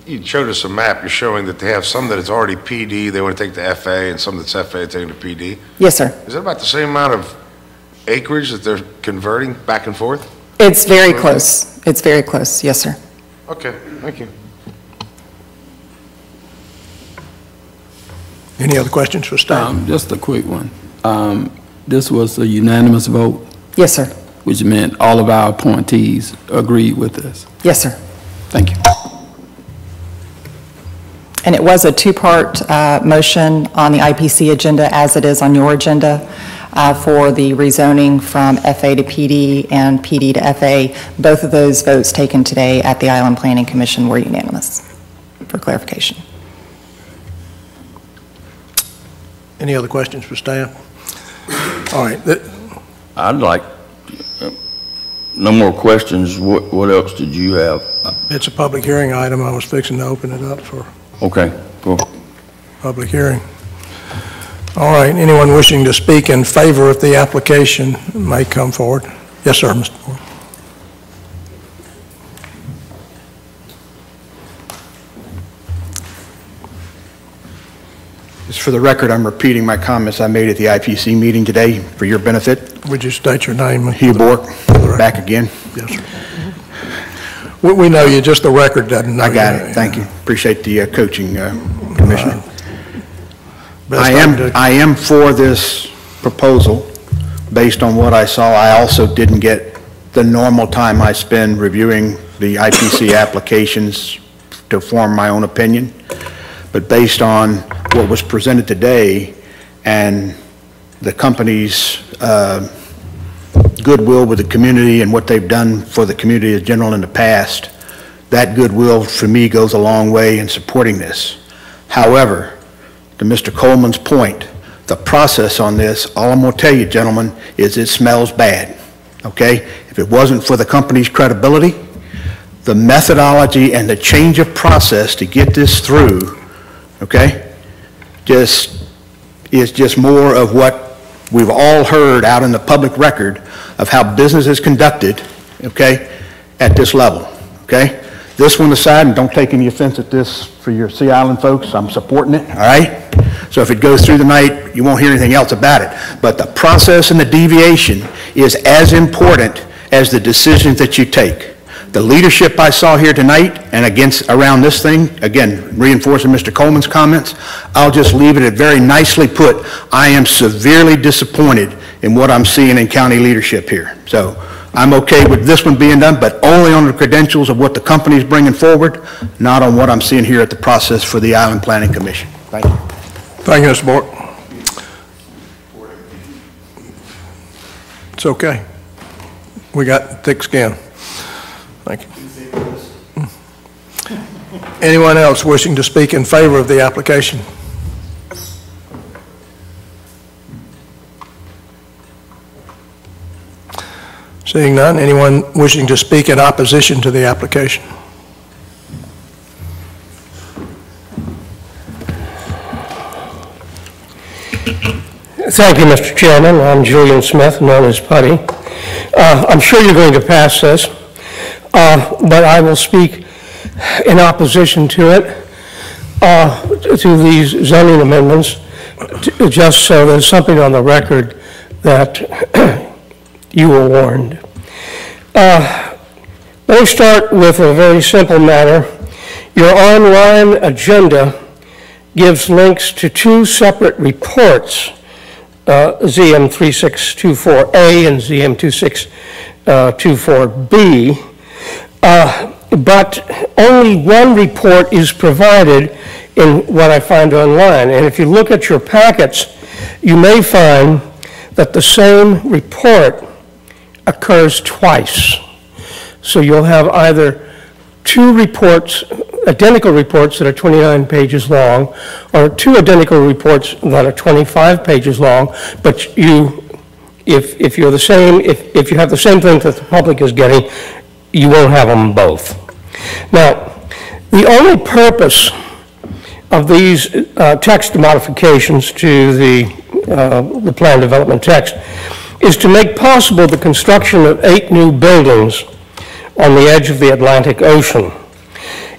S7: You showed us a map. You're showing that they have some that it's already PD, they want to take to FA, and some that's FA taking to PD.
S8: Yes, sir.
S7: Is that about the same amount of acreage that they're converting back and forth?
S8: It's very close. It's very close. Yes, sir.
S7: Okay, thank you.
S2: Any other questions for staff?
S9: Just a quick one. This was a unanimous vote?
S8: Yes, sir.
S9: Which meant all of our appointees agreed with this?
S8: Yes, sir.
S9: Thank you.
S8: And it was a two-part motion on the IPC agenda, as it is on your agenda, for the rezoning from FA to PD and PD to FA. Both of those votes taken today at the Island Planning Commission were unanimous, for clarification.
S2: Any other questions for staff? All right.
S4: I'd like, no more questions. What else did you have?
S2: It's a public hearing item. I was fixing to open it up for
S4: Okay, cool.
S2: public hearing. All right, anyone wishing to speak in favor of the application may come forward. Yes, sir, Mr. Moore.
S14: Just for the record, I'm repeating my comments I made at the IPC meeting today for your benefit.
S2: Would you state your name?
S14: Hugh Bork, back again.
S2: Yes, sir. We know you, just the record doesn't know you.
S14: I got it, thank you. Appreciate the coaching, Commissioner. I am for this proposal based on what I saw. I also didn't get the normal time I spend reviewing the IPC applications to form my own opinion. but based on what was presented today and the company's goodwill with the community and what they've done for the community in general in the past, that goodwill for me goes a long way in supporting this. However, to Mr. Coleman's point, the process on this, all I'm going to tell you, gentlemen, is it smells bad, okay? If it wasn't for the company's credibility, the methodology and the change of process to get this through, okay, is just more of what we've all heard out in the public record of how business is conducted, okay, at this level, okay? This one aside, and don't take any offense at this for your Sea Island folks, I'm supporting it, all right? So if it goes through the night, you won't hear anything else about it. But the process and the deviation is as important as the decisions that you take. The leadership I saw here tonight and around this thing, again, reinforcing Mr. Coleman's comments, I'll just leave it at very nicely put. I am severely disappointed in what I'm seeing in county leadership here. So I'm okay with this one being done, but only on the credentials of what the company's bringing forward, not on what I'm seeing here at the process for the Island Planning Commission. Thank you.
S2: Thank you, Mr. Bork. It's okay. We got thick skin. Thank you. Anyone else wishing to speak in favor of the application? Seeing none, anyone wishing to speak in opposition to the application?
S6: Thank you, Mr. Chairman. I'm Julian Smith, known as Putty. I'm sure you're going to pass this, but I will speak in opposition to it, to these zoning amendments, just so there's something on the record that you were warned. Let me start with a very simple matter. Your online agenda gives links to two separate reports, ZM 3624A and ZM 2624B, but only one report is provided in what I find online. And if you look at your packets, you may find that the same report occurs twice. So you'll have either two reports, identical reports that are 29 pages long, or two identical reports that are 25 pages long, but if you're the same, if you have the same thing that the public is getting, you won't have them both. Now, the only purpose of these text modifications to the plan development text is to make possible the construction of 8 new buildings on the edge of the Atlantic Ocean.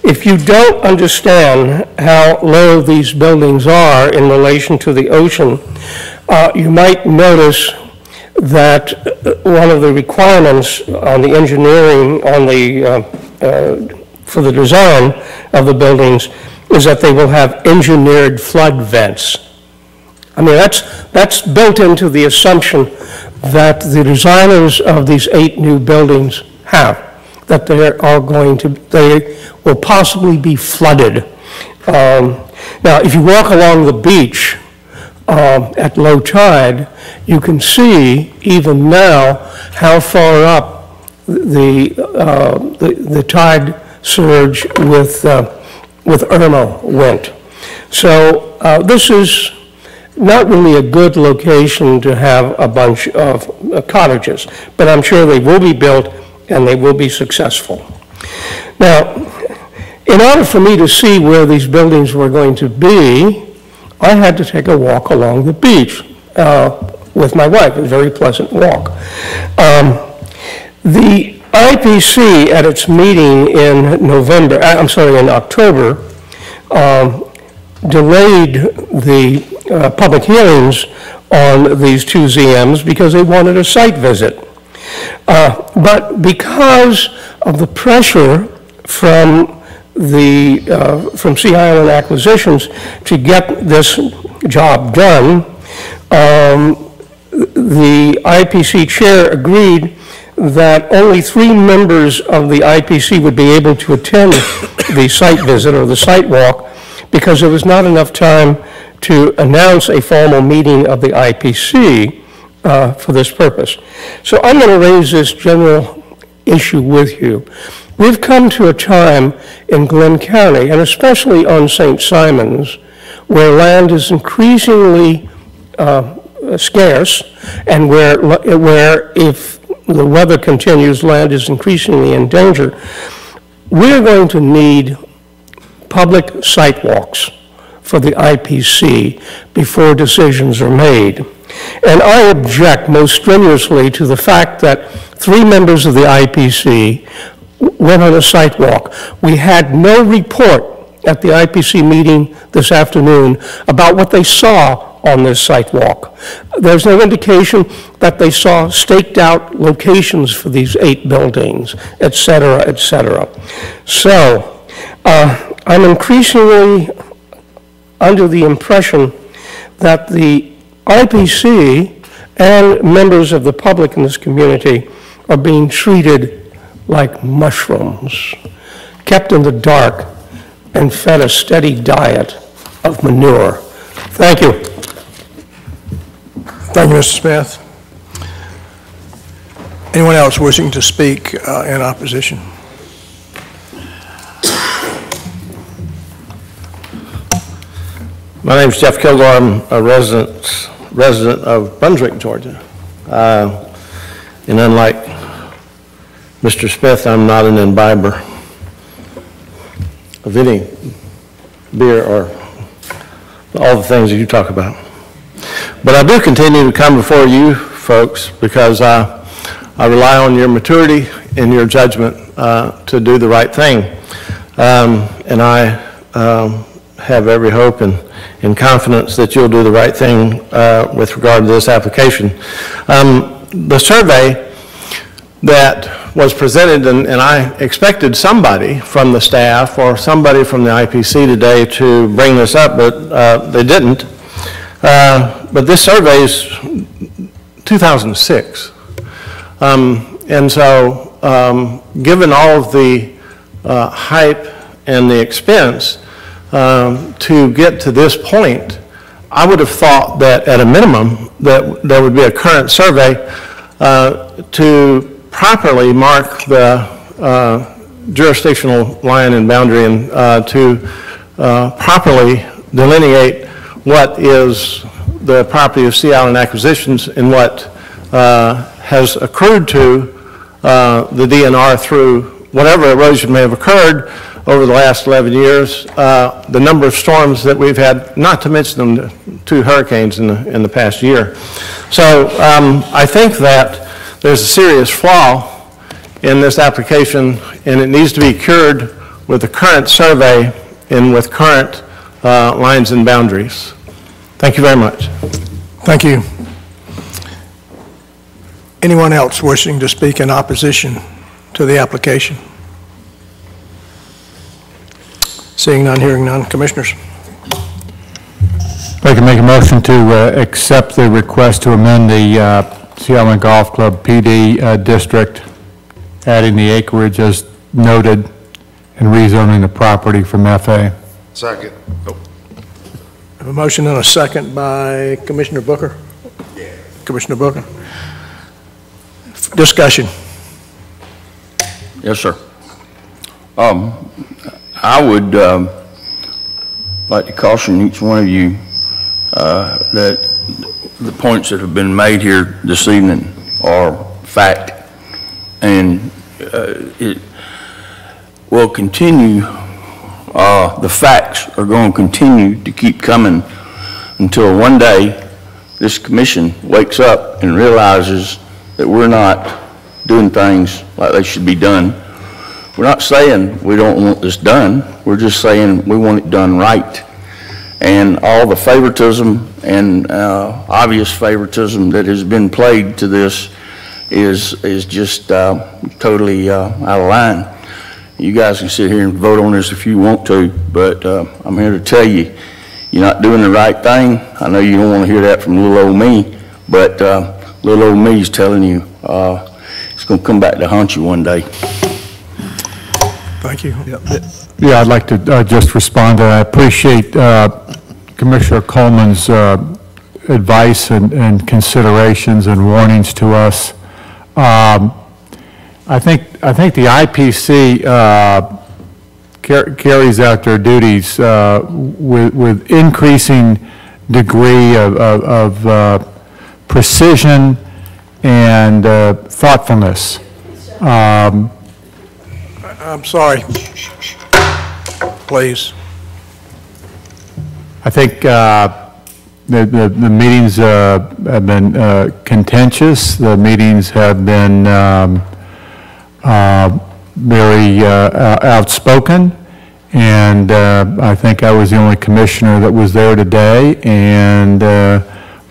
S6: If you don't understand how low these buildings are in relation to the ocean, you might notice that one of the requirements on the engineering, for the design of the buildings, is that they will have engineered flood vents. I mean, that's built into the assumption that the designers of these 8 new buildings have, that they will possibly be flooded. Now, if you walk along the beach at low tide, you can see even now how far up the tide surge with Irma went. So this is not really a good location to have a bunch of cottages, but I'm sure they will be built and they will be successful. Now, in order for me to see where these buildings were going to be, I had to take a walk along the beach with my wife, a very pleasant walk. The IPC at its meeting in October, delayed the public hearings on these 2 ZMs because they wanted a site visit. But because of the pressure from Sea Island Acquisitions to get this job done, the IPC chair agreed that only 3 members of the IPC would be able to attend the site visit or the site walk because there was not enough time to announce a formal meeting of the IPC for this purpose. So I'm going to raise this general issue with you. We've come to a time in Glynn County, and especially on St. Simons, where land is increasingly scarce, and where if the weather continues, land is increasingly in danger. We're going to need public sidewalks for the IPC before decisions are made. And I object most strenuously to the fact that 3 members of the IPC went on a sidewalk. We had no report at the IPC meeting this afternoon about what they saw on this sidewalk. There's no indication that they saw staked out locations for these 8 buildings, et cetera, et cetera. So I'm increasingly under the impression that the IPC and members of the public in this community are being treated like mushrooms, kept in the dark and fed a steady diet of manure. Thank you.
S2: Thank you, Mr. Smith. Anyone else wishing to speak in opposition?
S11: My name is Jeff Kilgore. I'm a resident of Brunswick, Georgia. And unlike Mr. Smith, I'm not an imbiber of any beer or all the things that you talk about. But I do continue to come before you folks because I rely on your maturity and your judgment to do the right thing. And I have every hope and confidence that you'll do the right thing with regard to this application. The survey that was presented, and I expected somebody from the staff or somebody from the IPC today to bring this up, but they didn't. But this survey is 2006. And so given all of the hype and the expense to get to this point, I would have thought that at a minimum that there would be a current survey to properly mark the jurisdictional line and boundary and to properly delineate what is the property of Sea Island Acquisitions and what has accrued to the DNR through whatever erosion may have occurred over the last 11 years, the number of storms that we've had, not to mention the 2 hurricanes in the past year. So I think that there's a serious flaw in this application, and it needs to be cured with the current survey and with current lines and boundaries. Thank you very much.
S2: Thank you. Anyone else wishing to speak in opposition to the application? Seeing none, hearing none. Commissioners?
S12: I can make a motion to accept the request to amend the Sea Island Golf Club PD district, adding the acreage as noted and rezoning the property from FA.
S7: Second. Oh.
S2: I have a motion and a second by Commissioner Booker. Yeah. Commissioner Booker. Discussion.
S4: Yes, sir. I would like to caution each one of you that the points that have been made here this evening are fact, and it will continue. The facts are going to continue to keep coming until one day this commission wakes up and realizes that we're not doing things like they should be done. We're not saying we don't want this done. We're just saying we want it done right. And all the favoritism and obvious favoritism that has been played to this is just totally out of line. You guys can sit here and vote on this if you want to, but I'm here to tell you, you're not doing the right thing. I know you don't want to hear that from little old me, but little old me is telling you it's going to come back to haunt you one day.
S2: Thank you.
S12: Yeah, I'd like to just respond to that. I appreciate Commissioner Coleman's advice and considerations and warnings to us. I think the IPC carries out their duties with increasing degree of precision and thoughtfulness.
S2: I'm sorry. Please.
S12: I think the meetings have been contentious. The meetings have been very outspoken, and I think I was the only commissioner that was there today, and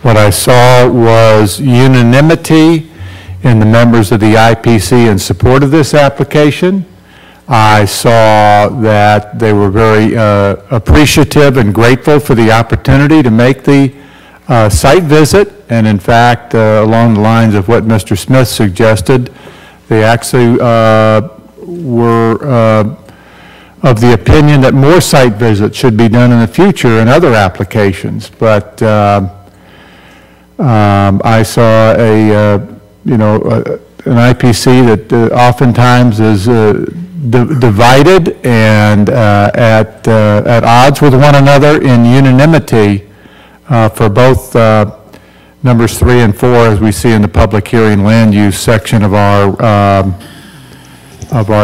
S12: what I saw was unanimity in the members of the IPC in support of this application. I saw that they were very appreciative and grateful for the opportunity to make the site visit, and in fact, along the lines of what Mr. Smith suggested, they actually were of the opinion that more site visits should be done in the future in other applications. But I saw an IPC that oftentimes is divided and at odds with one another in unanimity for both numbers 3 and 4, as we see in the public hearing land use section of our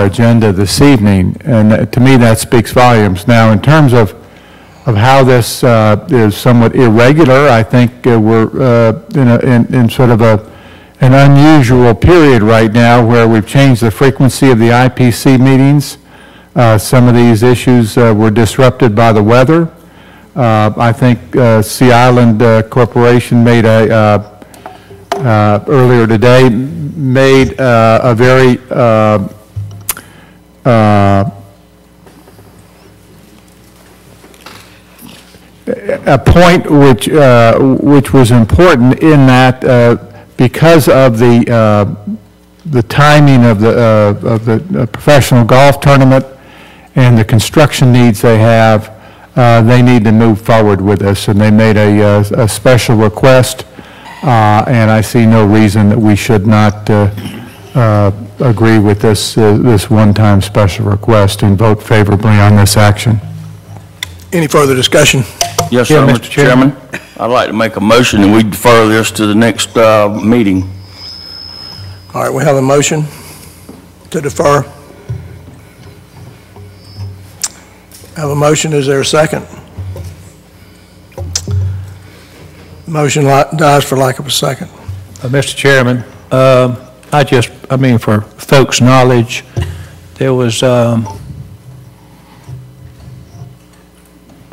S12: agenda this evening. And to me, that speaks volumes. Now, in terms of how this is somewhat irregular, I think we're in sort of an unusual period right now where we've changed the frequency of the IPC meetings. Some of these issues were disrupted by the weather. I think Sea Island Corporation made earlier today, made a very a point which was important in that because of the timing of the professional golf tournament and the construction needs they have, they need to move forward with this, and they made a special request, and I see no reason that we should not agree with this one-time special request and vote favorably on this action.
S2: Any further discussion?
S4: Yes, sir, Mr. Chairman. I'd like to make a motion and we defer this to the next meeting.
S2: All right, we have a motion to defer. Have a motion. Is there a second? Motion dies for lack of a second.
S3: Mr. Chairman, for folks' knowledge, there was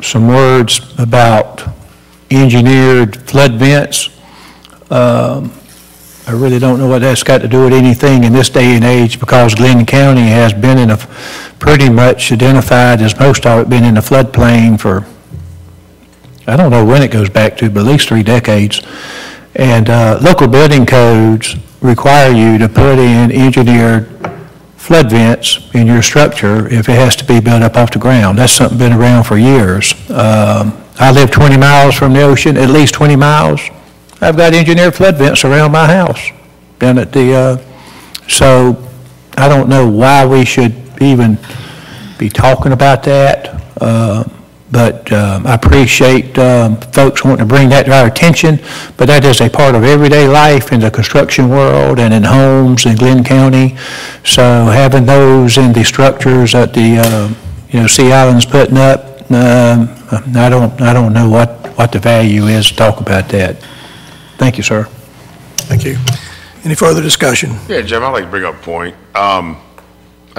S3: some words about engineered flood vents. I really don't know what that's got to do with anything in this day and age, because Glynn County has been pretty much identified as most of it been in the floodplain for, I don't know when it goes back to, but at least 3 decades. And local building codes require you to put in engineered flood vents in your structure if it has to be built up off the ground. That's something been around for years. I live 20 miles from the ocean, at least 20 miles. I've got engineered flood vents around my house down at the, so I don't know why we should even be talking about that, but I appreciate folks wanting to bring that to our attention, but that is a part of everyday life in the construction world and in homes in Glynn County. So having those in the structures that the Sea Island's putting up, I don't know what the value is to talk about that. Thank you, sir.
S2: Thank you. Any further discussion?
S7: Yeah, Jim, I'd like to bring up a point. I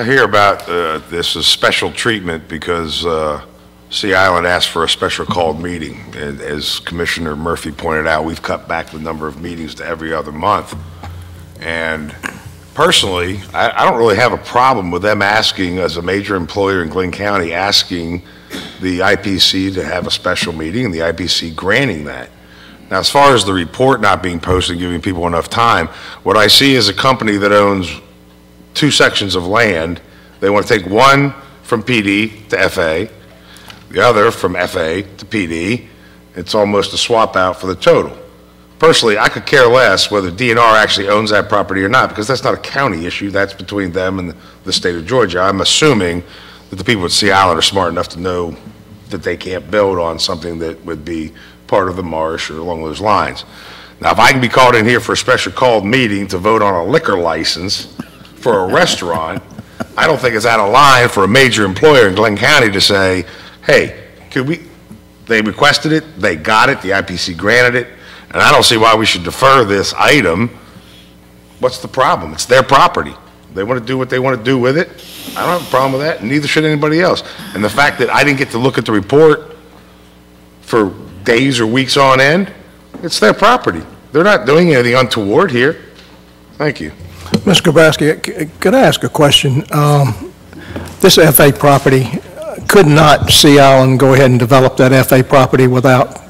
S7: hear about this as special treatment because Sea Island asked for a special called meeting. And as Commissioner Murphy pointed out, we've cut back the number of meetings to every other month. And personally, I don't really have a problem with them asking, as a major employer in Glynn County, asking the IPC to have a special meeting and the IPC granting that. Now, as far as the report not being posted and giving people enough time, what I see is a company that owns 2 sections of land. They want to take one for from PD to FA, the other from FA to PD. It's almost a swap out for the total. Personally, I could care less whether DNR actually owns that property or not, because that's not a county issue. That's between them and the state of Georgia. I'm assuming that the people at Sea Island are smart enough to know that they can't build on something that would be part of the marsh or along those lines. Now, if I can be called in here for a special called meeting to vote on a liquor license for a restaurant, I don't think it's out of line for a major employer in Glynn County to say, hey, could we, they requested it, they got it, the IPC granted it, and I don't see why we should defer this item. What's the problem? It's their property. They want to do what they want to do with it. I don't have a problem with that, and neither should anybody else. And the fact that I didn't get to look at the report for days or weeks on end, it's their property. They're not doing anything untoward here. Thank you.
S2: Mr. Grabowski, could I ask a question? This FA property, could not Sea Island go ahead and develop that FA property without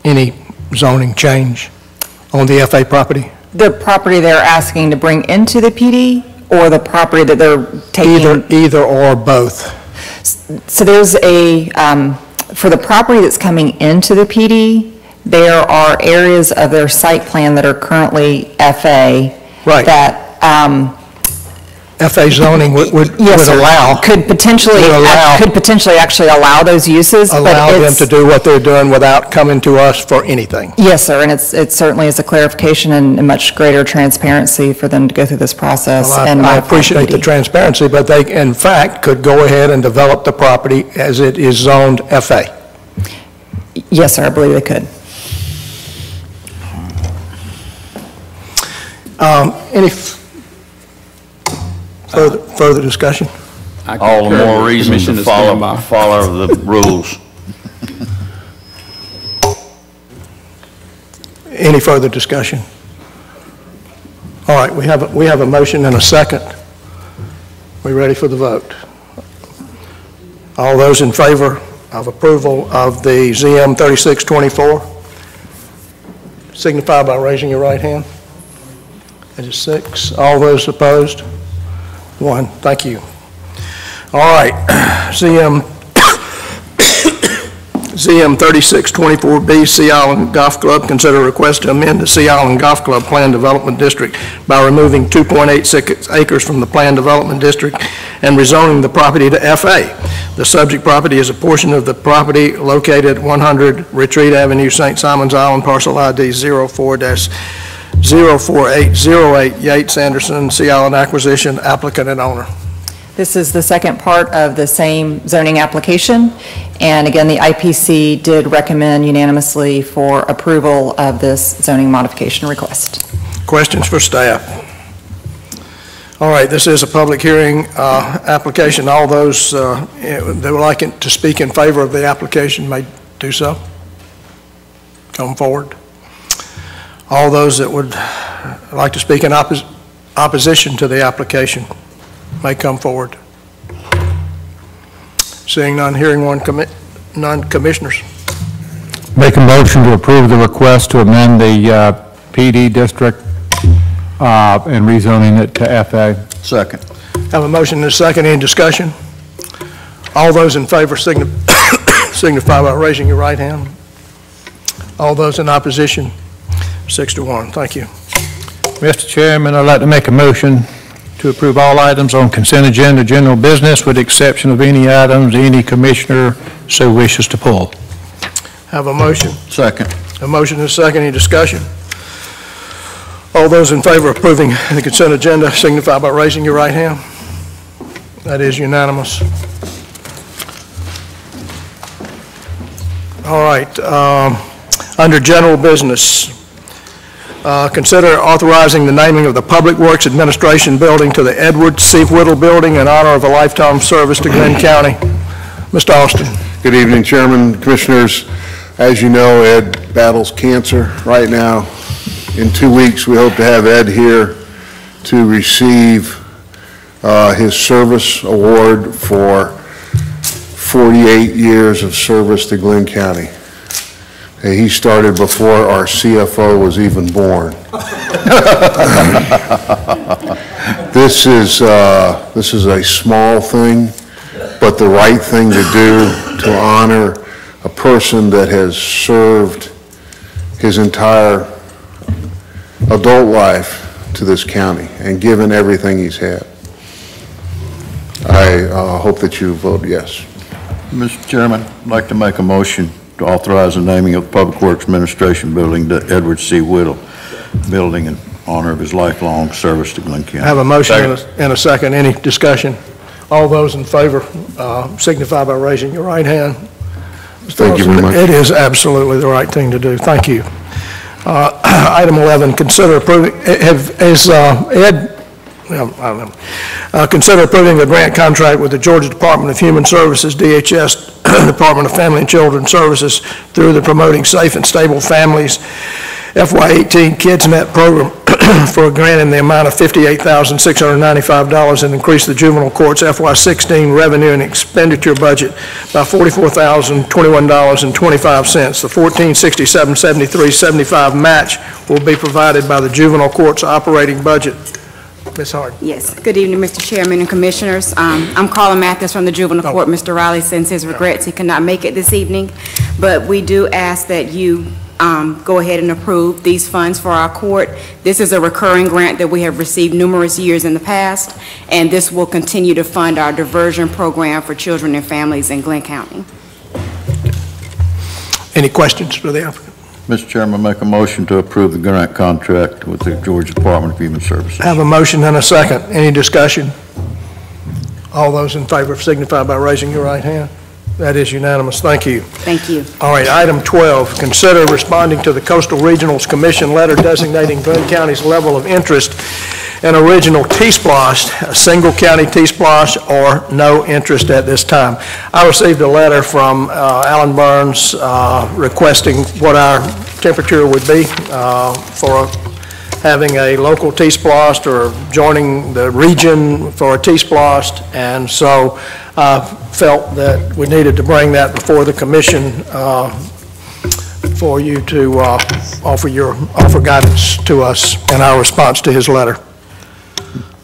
S2: any zoning change on the FA property?
S8: The property they're asking to bring into the PD, or the property that they're taking?
S2: Either or both.
S8: So there's a, for the property that's coming into the PD, there are areas of their site plan that are currently FA.
S2: Right.
S8: That,
S2: FA zoning would
S8: yes,
S2: allow.
S8: Could potentially actually allow those uses.
S2: Allow
S8: but
S2: them to do what they're doing without coming to us for anything.
S8: Yes, sir, and it certainly is a clarification and much greater transparency for them to go through this process.
S2: Well,
S8: and
S2: I appreciate the transparency, but they, in fact, could go ahead and develop the property as it is zoned FA.
S8: Yes, sir, I believe they could.
S2: Any further discussion?
S4: All the more reason to follow the rules.
S2: Any further discussion? All right, we have a motion and a second. We ready for the vote? All those in favor of approval of the ZM 3624 signify by raising your right hand. That is 6. All those opposed? 1. Thank you. All right, ZM 3624B, Sea Island Golf Club, consider a request to amend the Sea Island Golf Club Plan Development District by removing 2.86 acres from the Plan Development District and rezoning the property to FA. The subject property is a portion of the property located at 100 Retreat Avenue, St. Simons Island, parcel ID 04-04808, Yates Anderson, Sea Island Acquisition, applicant and owner.
S8: This is the second part of the same zoning application, and again, the IPC did recommend unanimously for approval of this zoning modification request.
S2: Questions for staff? All right, this is a public hearing application. All those that would like to speak in favor of the application may do so. Come forward. All those that would like to speak in opposition to the application may come forward. Seeing none, hearing none, commissioners.
S12: Make a motion to approve the request to amend the PD district and rezoning it to FA.
S1: Second.
S2: Have a motion and a second. Any discussion? All those in favor signify by raising your right hand. All those in opposition, 6-1. Thank you.
S3: Mr. Chairman, I'd like to make a motion to approve all items on consent agenda, general business, with the exception of any items any commissioner so wishes to pull.
S2: Have a motion.
S1: Second.
S2: A motion and a second. Any discussion? All those in favor of approving the consent agenda signify by raising your right hand. That is unanimous. All right. Under general business, consider authorizing the naming of the Public Works Administration Building to the Edward C. Whittle Building in honor of a lifetime service to Glynn County. Mr. Austin.
S18: Good evening, Chairman, Commissioners. As you know, Ed battles cancer right now. In 2 weeks, we hope to have Ed here to receive his service award for 48 years of service to Glynn County. He started before our CFO was even born. This is a small thing, but
S13: the right thing to do to honor a person that has served his entire adult life to this county and given everything he's had. I hope that you vote yes.
S1: Mr. Chairman, I'd like to make a motion to authorize the naming of the Public Works Administration Building to Edward C. Whittle Building in honor of his lifelong service to Glynn County.
S2: I have a motion and a second. Any discussion? All those in favor signify by raising your right hand.
S13: Thank you very much.
S2: It is absolutely the right thing to do. Thank you. Item 11, consider approving, consider approving a grant contract with the Georgia Department of Human Services, DHS, Department of Family and Children Services, through the Promoting Safe and Stable Families FY18 KidsNet program for a grant in the amount of $58,695 and increase the juvenile court's FY16 revenue and expenditure budget by $44,021.25. The $1467.73.75 match will be provided by the juvenile court's operating budget. Ms. Hart.
S22: Yes. Good evening, Mr. Chairman and Commissioners. I'm Carla Mathis from the Juvenile Court. Mr. Riley sends his regrets. He cannot make it this evening, but we do ask that you go ahead and approve these funds for our court. This is a recurring grant that we have received numerous years in the past, and this will continue to fund our diversion program for children and families in Glynn County.
S2: Any questions for the applicant?
S1: Mr. Chairman, I make a motion to approve the grant contract with the Georgia Department of Human Services.
S2: I have a motion and a second. Any discussion? All those in favor signify by raising your right hand. That is unanimous. Thank you.
S22: Thank you.
S2: All right, item 12, consider responding to the Coastal Regionals Commission letter designating Glynn County's level of interest in a regional T-Splosh, a single county T-Splosh, or no interest at this time. I received a letter from Alan Burns requesting what our temperature would be for having a local T-Splosh or joining the region for a T-Splosh, and so I felt that we needed to bring that before the commission for you to offer guidance to us in our response to his letter.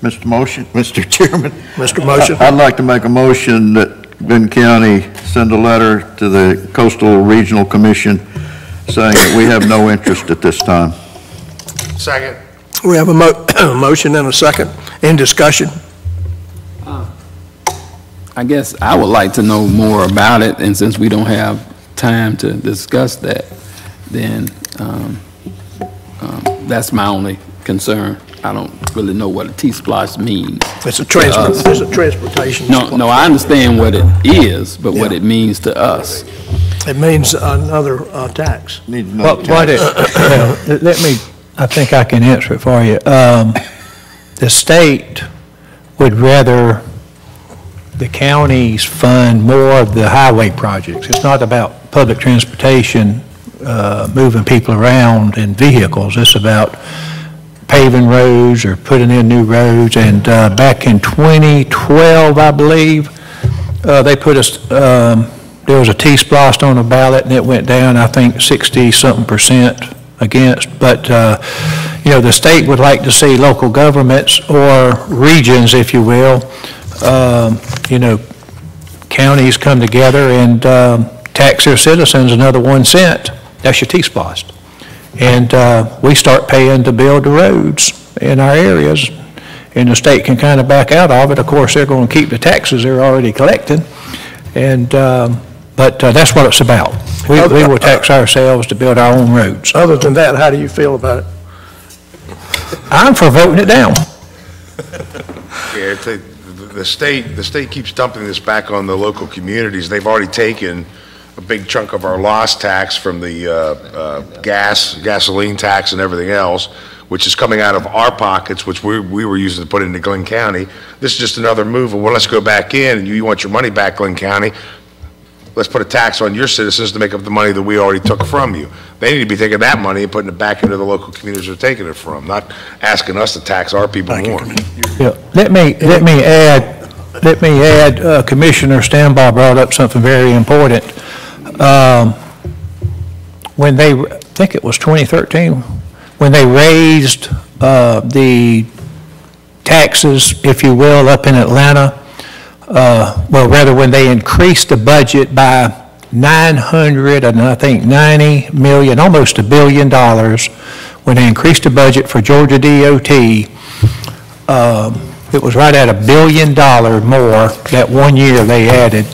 S1: Mr. Chairman.
S2: Mr. Motion.
S1: I'd like to make a motion that Glynn County send a letter to the Coastal Regional Commission saying that we have no interest at this time.
S2: Second. We have a motion and a second. In discussion?
S9: I guess I would like to know more about it, and since we don't have time to discuss that, then that's my only concern. I don't really know what a T-Splosh means.
S2: It's a transportation.
S9: No, I understand what it is, but what it means to us.
S2: It means another tax.
S3: I think I can answer it for you. The state would rather the counties fund more of the highway projects. It's not about public transportation, moving people around in vehicles. It's about paving roads or putting in new roads. And back in 2012, I believe, they put us, there was a T-Splosh on the ballot, and it went down, I think, 60-something% against. But, you know, the state would like to see local governments or regions, if you will, you know, counties come together and tax their citizens another 1 cent. That's your T-Splosh. And we start paying to build the roads in our areas, and the state can kind of back out of it. Of course, they're going to keep the taxes they're already collecting, and but that's what it's about. We will tax ourselves to build our own roads.
S2: Other than that, how do you feel about it?
S3: I'm for voting it down.
S7: Yeah, the state keeps dumping this back on the local communities. They've already taken a big chunk of our loss tax from the gasoline tax and everything else, which is coming out of our pockets, which we were using to put into Glynn County. This is just another move of, well, let's go back in, and you want your money back, Glynn County. Let's put a tax on your citizens to make up the money that we already took from you. They need to be taking that money and putting it back into the local communities they're taking it from, not asking us to tax our people more.
S3: Yeah. Let me add, Commissioner Stambaugh brought up something very important. When they, I think it was 2013, when they raised the taxes, if you will, up in Atlanta, well, rather, when they increased the budget by 900 and I think 90 million, almost $1 billion, when they increased the budget for Georgia DOT, it was right at $1 billion more that 1 year they added.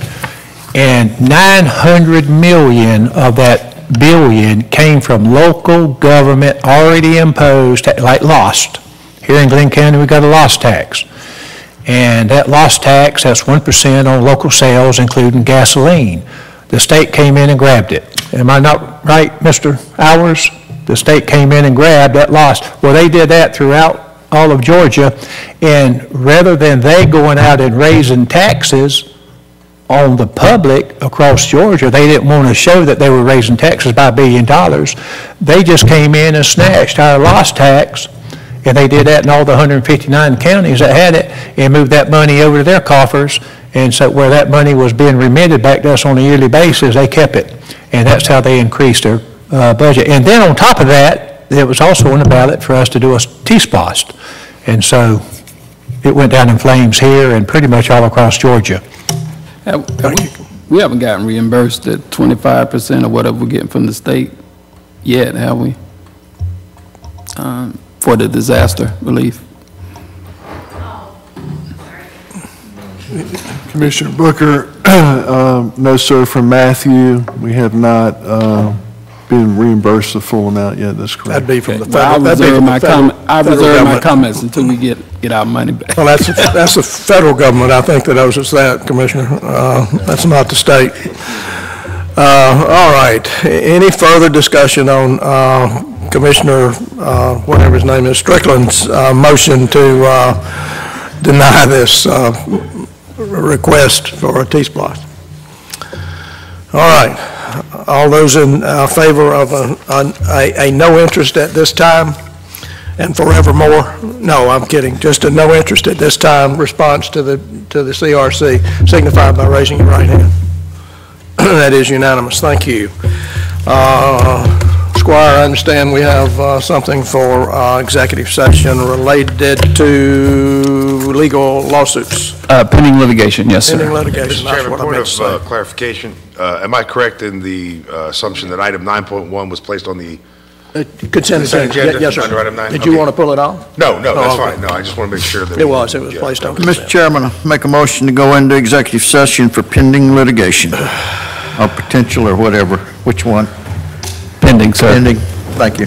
S3: And 900 million of that billion came from local government already imposed, like lost. Here in Glynn County, we got a loss tax. And that loss tax, that's 1% on local sales, including gasoline. The state came in and grabbed it. Am I not right, Mr. Hours? The state came in and grabbed that loss. Well, they did that throughout all of Georgia, and rather than they going out and raising taxes on the public across Georgia, they didn't want to show that they were raising taxes by $1 billion. They just came in and snatched our loss tax, and they did that in all the 159 counties that had it, and moved that money over to their coffers. And so where that money was being remitted back to us on a yearly basis, they kept it. And that's how they increased their budget. And then on top of that, it was also on the ballot for us to do a T-SPOS. And so it went down in flames here and pretty much all across Georgia.
S9: We haven't gotten reimbursed at 25% of whatever we're getting from the state yet, have we? For the disaster relief.
S15: Commissioner Booker, no, sir, from Matthew, we have not been reimbursed the full amount yet, that's correct.
S2: That'd be from the
S9: Well,
S2: federal.
S9: I reserve my comments until we get our money back.
S2: Well, that's the federal government, I think, that owes us that, Commissioner. That's not the state. All right. Any further discussion on Commissioner, whatever his name is, Strickland's motion to deny this request for a T-SPOS? All right. All those in favor of a no interest at this time and forevermore? No, I'm kidding. Just a no interest at this time response to the CRC, signify by raising your right hand. That is unanimous. Thank you. Squire, I understand we have something for executive session related to legal lawsuits.
S10: Pending litigation, yes, sir.
S2: Pending litigation,
S7: Mr.
S2: that's
S7: Chairman,
S2: what I
S7: point
S2: meant to say.
S7: of clarification. Am I correct in the assumption that item 9.1 was placed on the
S2: Consent agenda? Yes, sir.
S7: under item 9?
S2: Did you want to pull it off?
S7: No, that's
S2: okay.
S7: fine. No, I just want to make sure that
S2: It was placed on consent.
S1: Mr. Chairman, I make a motion to go into executive session for pending litigation, or potential or whatever. Which one?
S10: Pending, sir.
S1: Pending. Thank you.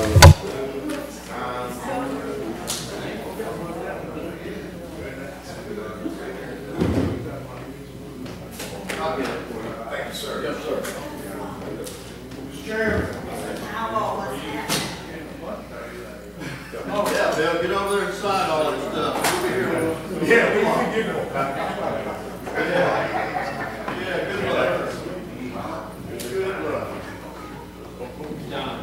S7: Thank you, sir. Yes, sir. Mr. Chairman.
S1: Oh, yeah, Bill, get over there and sign all that stuff. We'll be here.
S7: Yeah, we can get one.
S1: Yeah, good luck. Good luck.
S16: John.